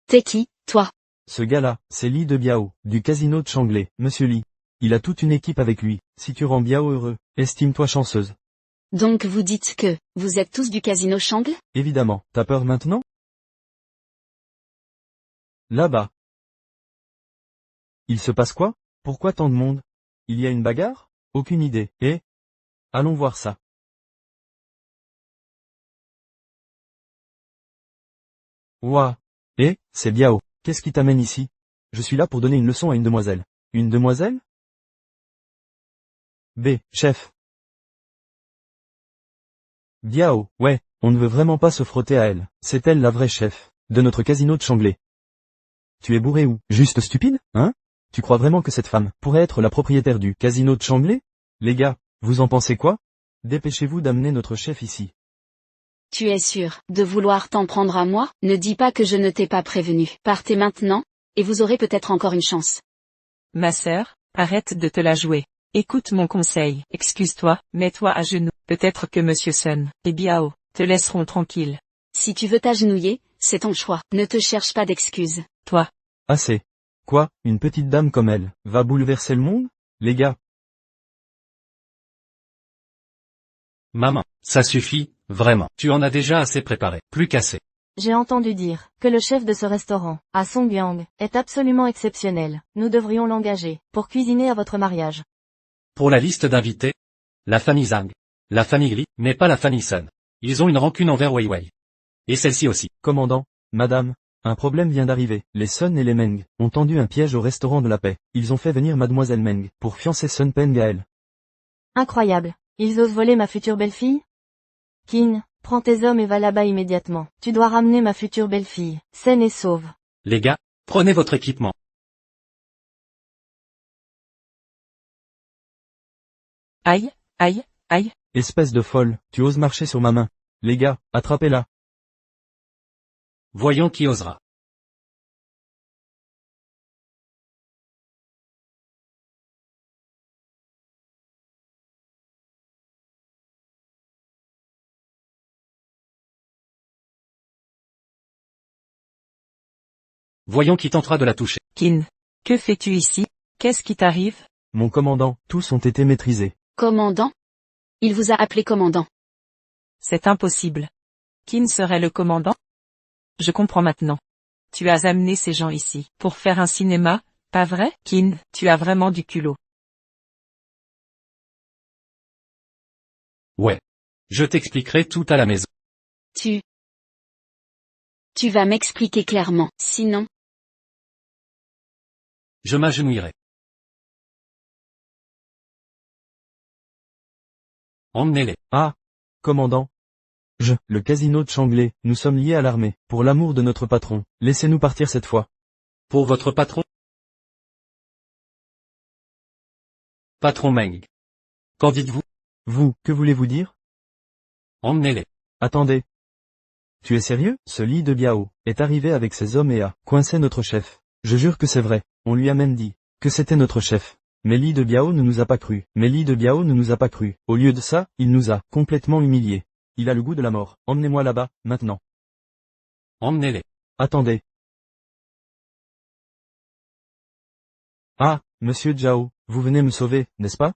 T'es qui, toi? Ce gars-là, c'est Li de Biao, du casino de Changlei, Monsieur Li. Il a toute une équipe avec lui. Si tu rends Biao heureux, estime-toi chanceuse. Donc vous dites que, vous êtes tous du casino Shangle? Évidemment, t'as peur maintenant? Là-bas. Il se passe quoi? Pourquoi tant de monde? Il y a une bagarre? Aucune idée. Allons voir ça. Ouah. C'est Biao. Qu'est-ce qui t'amène ici? Je suis là pour donner une leçon à une demoiselle. Une demoiselle? Chef. Biao, ouais, on ne veut vraiment pas se frotter à elle. C'est elle la vraie chef de notre casino de Changlei. Tu es bourré ou juste stupide, hein? Tu crois vraiment que cette femme pourrait être la propriétaire du casino de Changlei? Les gars, vous en pensez quoi? Dépêchez-vous d'amener notre chef ici. Tu es sûr de vouloir t'en prendre à moi? Ne dis pas que je ne t'ai pas prévenu. Partez maintenant, et vous aurez peut-être encore une chance. Ma sœur, arrête de te la jouer. Écoute mon conseil. Excuse-toi, mets-toi à genoux. Peut-être que Monsieur Sun et Biao te laisseront tranquille. Si tu veux t'agenouiller, c'est ton choix. Ne te cherche pas d'excuses. Toi. Assez. Quoi, une petite dame comme elle, va bouleverser le monde? Les gars. Maman, ça suffit, vraiment. Tu en as déjà assez préparé. Plus qu'assez. J'ai entendu dire que le chef de ce restaurant, à Songgyang, est absolument exceptionnel. Nous devrions l'engager pour cuisiner à votre mariage. Pour la liste d'invités, la famille Zhang, la famille Li, mais pas la famille Sun. Ils ont une rancune envers Weiwei. Et celle-ci aussi. Commandant, madame, un problème vient d'arriver. Les Sun et les Meng ont tendu un piège au restaurant de la paix. Ils ont fait venir mademoiselle Meng pour fiancer Sun Peng à elle. Incroyable. Ils osent voler ma future belle-fille? Qin, prends tes hommes et va là-bas immédiatement. Tu dois ramener ma future belle-fille, saine et sauve. Les gars, prenez votre équipement. Aïe, aïe, aïe. Espèce de folle, tu oses marcher sur ma main. Les gars, attrapez-la. Voyons qui osera. Voyons qui tentera de la toucher. Qin, que fais-tu ici? Qu'est-ce qui t'arrive? Mon commandant, tous ont été maîtrisés. Commandant? Il vous a appelé commandant. C'est impossible. Qin serait le commandant? Je comprends maintenant. Tu as amené ces gens ici pour faire un cinéma, pas vrai? Qin, tu as vraiment du culot. Ouais. Je t'expliquerai tout à la maison. Tu vas m'expliquer clairement, sinon. Je m'agenouillerai. Emmenez-les. Ah, commandant. Le casino de Changlei, nous sommes liés à l'armée. Pour l'amour de notre patron, laissez-nous partir cette fois. Pour votre patron? Patron Meng. Qu'en dites-vous? Vous, que voulez-vous dire? Emmenez-les. Attendez. Tu es sérieux? Ce Li de Biao est arrivé avec ses hommes et a coincé notre chef. Je jure que c'est vrai, on lui a même dit que c'était notre chef. Mais Li de Biao ne nous a pas cru. Au lieu de ça, il nous a complètement humiliés. Il a le goût de la mort. Emmenez-moi là-bas, maintenant. Emmenez-les. Attendez. Ah, monsieur Zhao, vous venez me sauver, n'est-ce pas?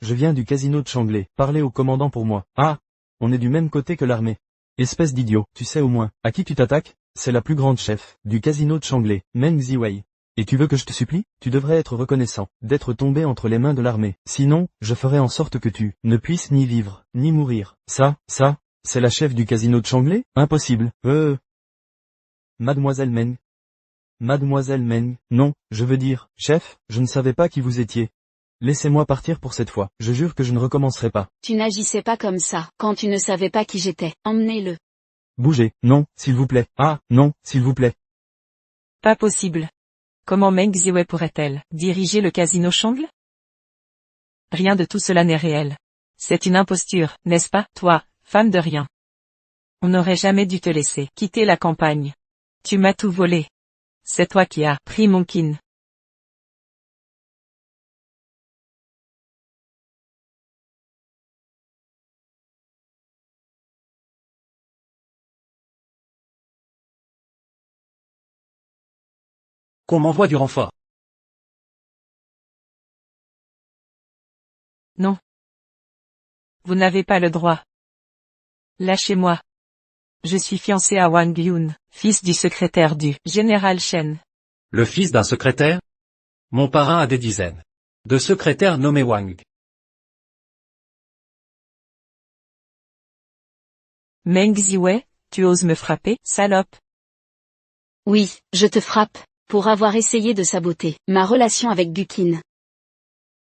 Je viens du casino de Changlei. Parlez au commandant pour moi. Ah, on est du même côté que l'armée. Espèce d'idiot, tu sais au moins à qui tu t'attaques? C'est la plus grande chef du casino de Changlei, Meng Ziwei. Et tu veux que je te supplie? Tu devrais être reconnaissant d'être tombé entre les mains de l'armée. Sinon, je ferai en sorte que tu ne puisses ni vivre, ni mourir. Ça, c'est la chef du casino de Changlei? Impossible. Mademoiselle Meng. Mademoiselle Meng, non, je veux dire, chef, je ne savais pas qui vous étiez. Laissez-moi partir pour cette fois, je jure que je ne recommencerai pas. Tu n'agissais pas comme ça, quand tu ne savais pas qui j'étais. Emmenez-le. Bougez, non, s'il vous plaît. Ah, non, s'il vous plaît. Pas possible. Comment Meng Ziwei pourrait-elle diriger le casino Shangle? Rien de tout cela n'est réel. C'est une imposture, n'est-ce pas, toi, femme de rien? On n'aurait jamais dû te laisser quitter la campagne. Tu m'as tout volé. C'est toi qui as pris mon kin. Qu'on m'envoie du renfort. Non. Vous n'avez pas le droit. Lâchez-moi. Je suis fiancé à Wang Yun, fils du secrétaire du général Shen. Le fils d'un secrétaire? Mon parrain a des dizaines de secrétaires nommés Wang. Meng Ziwei, tu oses me frapper, salope? Oui, je te frappe, pour avoir essayé de saboter ma relation avec Gukin.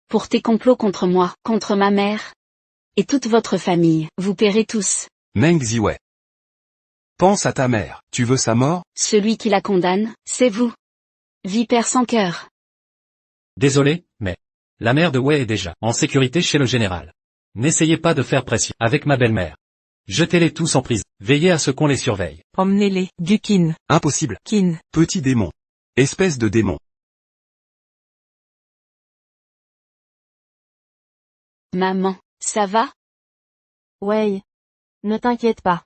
Pour tes complots contre moi, contre ma mère. Et toute votre famille, vous paierez tous. Meng Ziwei. Pense à ta mère, tu veux sa mort? Celui qui la condamne, c'est vous. Vipère sans cœur. Désolé, mais la mère de Wei est déjà en sécurité chez le général. N'essayez pas de faire pression avec ma belle-mère. Jetez-les tous en prison. Veillez à ce qu'on les surveille. Emmenez-les, Gukin. Impossible. Kin. Petit démon. Espèce de démon. Maman, ça va? Wei. Ne t'inquiète pas.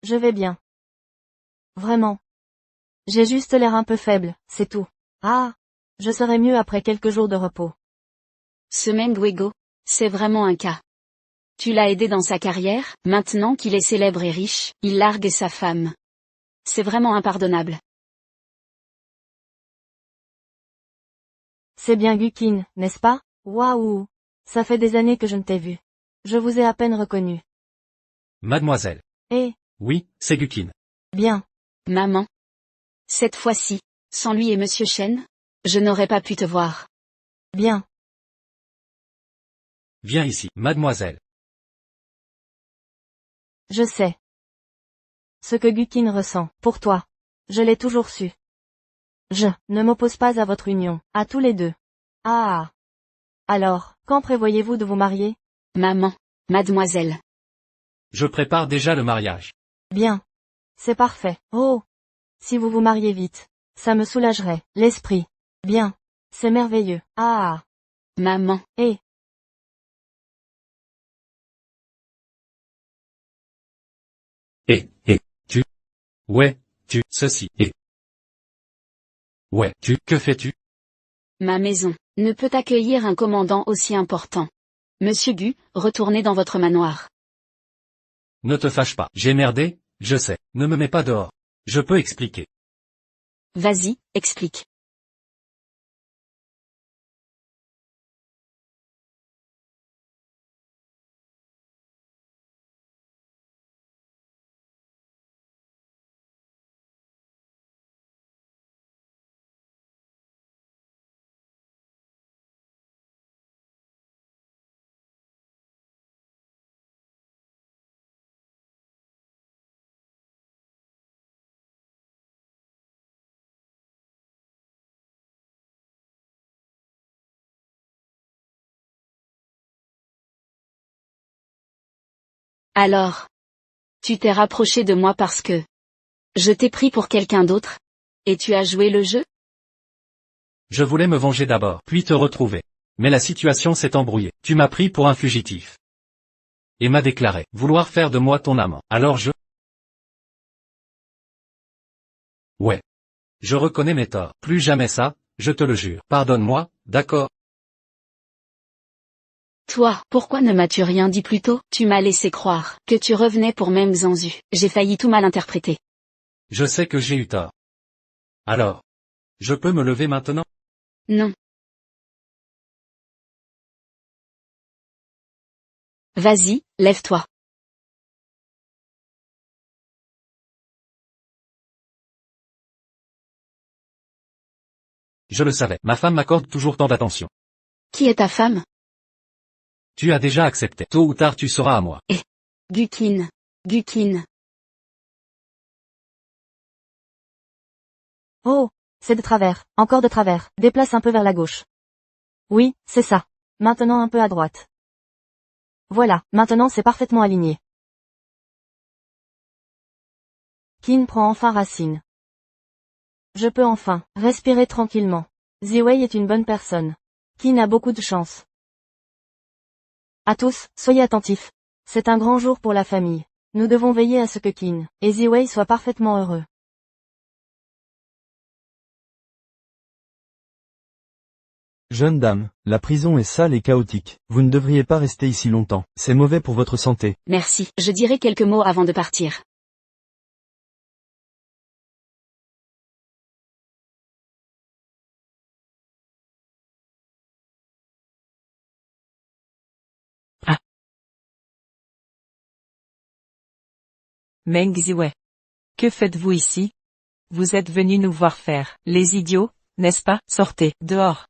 Je vais bien. Vraiment. J'ai juste l'air un peu faible, c'est tout. Ah. Je serai mieux après quelques jours de repos. Ce Meng Wego, c'est vraiment un cas. Tu l'as aidé dans sa carrière, maintenant qu'il est célèbre et riche, il largue sa femme. C'est vraiment impardonnable. C'est bien Gukin, n'est-ce pas? Waouh. Ça fait des années que je ne t'ai vu. Je vous ai à peine reconnu. Mademoiselle. Eh. Oui, c'est Gukin. Bien. Maman. Cette fois-ci, sans lui et Monsieur Shen, je n'aurais pas pu te voir. Bien. Viens ici, mademoiselle. Je sais. Ce que Gukin ressent, pour toi. Je l'ai toujours su. Je ne m'oppose pas à votre union, à tous les deux. Ah. Alors, quand prévoyez-vous de vous marier? Maman, mademoiselle. Je prépare déjà le mariage. Bien. C'est parfait. Oh. Si vous vous mariez vite. Ça me soulagerait, l'esprit. Bien. C'est merveilleux. Ah. Maman. Eh. Tu. Ouais, tu, ceci, et. Ouais, tu, que fais-tu? Ma maison ne peut accueillir un commandant aussi important. Monsieur Gu, retournez dans votre manoir. Ne te fâche pas. J'ai merdé, je sais. Ne me mets pas dehors. Je peux expliquer. Vas-y, explique. Alors. Tu t'es rapproché de moi parce que je t'ai pris pour quelqu'un d'autre? Et tu as joué le jeu? Je voulais me venger d'abord, puis te retrouver. Mais la situation s'est embrouillée. Tu m'as pris pour un fugitif. Et m'a déclaré vouloir faire de moi ton amant. Alors je... Ouais. Je reconnais mes torts. Plus jamais ça, je te le jure. Pardonne-moi, d'accord? Toi, pourquoi ne m'as-tu rien dit plus tôt? Tu m'as laissé croire que tu revenais pour Meng Zanzu. J'ai failli tout mal interpréter. Je sais que j'ai eu tort. Alors. Je peux me lever maintenant? Non. Vas-y, lève-toi. Je le savais. Ma femme m'accorde toujours tant d'attention. Qui est ta femme? Tu as déjà accepté. Tôt ou tard tu seras à moi. Gukin. Gukin. Oh, c'est de travers, encore de travers, déplace un peu vers la gauche. Oui, c'est ça. Maintenant un peu à droite. Voilà, maintenant c'est parfaitement aligné. Qin prend enfin racine. Je peux enfin respirer tranquillement. Ziwei est une bonne personne. Qin a beaucoup de chance. À tous, soyez attentifs. C'est un grand jour pour la famille. Nous devons veiller à ce que Qin et Ziwei soient parfaitement heureux. Jeune dame, la prison est sale et chaotique. Vous ne devriez pas rester ici longtemps. C'est mauvais pour votre santé. Merci. Je dirai quelques mots avant de partir. Meng Ziwei. Que faites-vous ici? Vous êtes venu nous voir faire les idiots, n'est-ce pas? Sortez, dehors.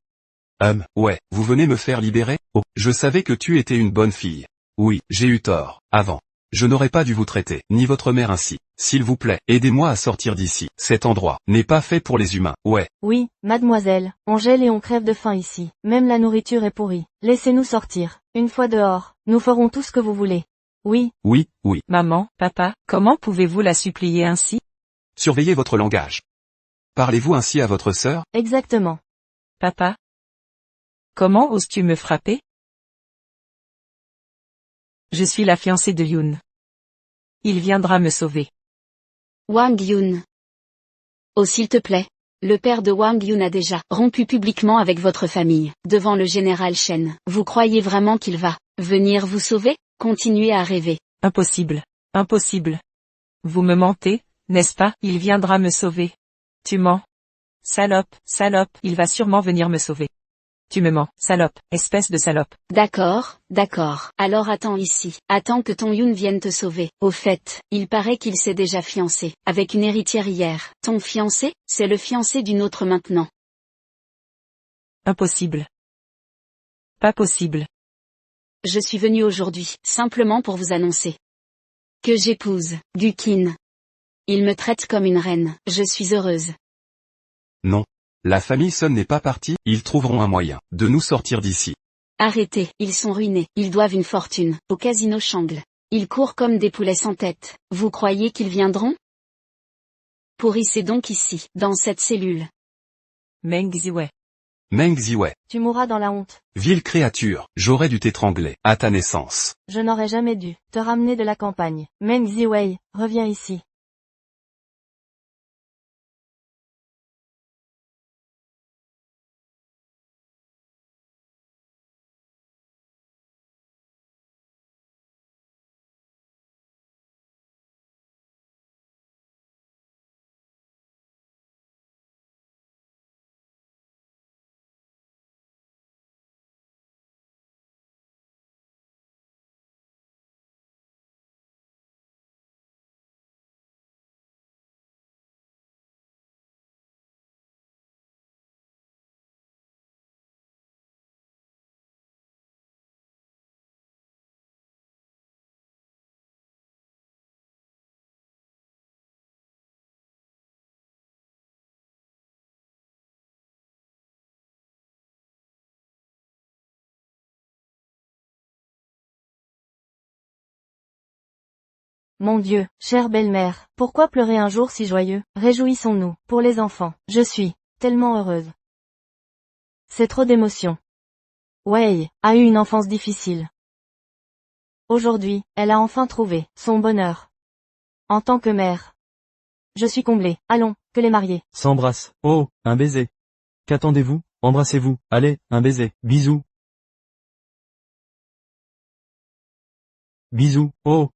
Ouais, vous venez me faire libérer? Oh, je savais que tu étais une bonne fille. Oui, j'ai eu tort, avant. Je n'aurais pas dû vous traiter, ni votre mère ainsi. S'il vous plaît, aidez-moi à sortir d'ici. Cet endroit n'est pas fait pour les humains, ouais. Oui, mademoiselle, on gèle et on crève de faim ici. Même la nourriture est pourrie. Laissez-nous sortir. Une fois dehors, nous ferons tout ce que vous voulez. Oui. Oui, oui. Maman, papa, comment pouvez-vous la supplier ainsi? Surveillez votre langage. Parlez-vous ainsi à votre sœur? Exactement. Papa? Comment oses-tu me frapper? Je suis la fiancée de Yoon. Il viendra me sauver. Wang Yun. Oh s'il te plaît. Le père de Wang Yun a déjà rompu publiquement avec votre famille, devant le général Shen. Vous croyez vraiment qu'il va venir vous sauver? Continuez à rêver. Impossible. Impossible. Vous me mentez, n'est-ce pas? Il viendra me sauver. Tu mens. Salope, salope, il va sûrement venir me sauver. Tu me mens, salope, espèce de salope. D'accord, d'accord. Alors attends ici. Attends que ton Yoon vienne te sauver. Au fait, il paraît qu'il s'est déjà fiancé, avec une héritière hier. Ton fiancé, c'est le fiancé d'une autre maintenant. Impossible. Pas possible. Je suis venu aujourd'hui, simplement pour vous annoncer que j'épouse Gukin. Il me traite comme une reine. Je suis heureuse. Non. La famille Sun n'est pas partie, ils trouveront un moyen de nous sortir d'ici. Arrêtez, ils sont ruinés. Ils doivent une fortune au casino Shangle. Ils courent comme des poulets sans tête. Vous croyez qu'ils viendront? Pourrissez donc ici, dans cette cellule. Meng Ziwei. Meng Ziwei. Tu mourras dans la honte. Vile créature, j'aurais dû t'étrangler, à ta naissance. Je n'aurais jamais dû te ramener de la campagne. Meng Ziwei, reviens ici. Mon Dieu, chère belle-mère, pourquoi pleurer un jour si joyeux? Réjouissons-nous, pour les enfants. Je suis tellement heureuse. C'est trop d'émotions. Wei a eu une enfance difficile. Aujourd'hui, elle a enfin trouvé son bonheur. En tant que mère. Je suis comblée. Allons, que les mariés. S'embrasse. Oh, un baiser. Qu'attendez-vous? Embrassez-vous. Allez, un baiser. Bisous. Bisous. Oh,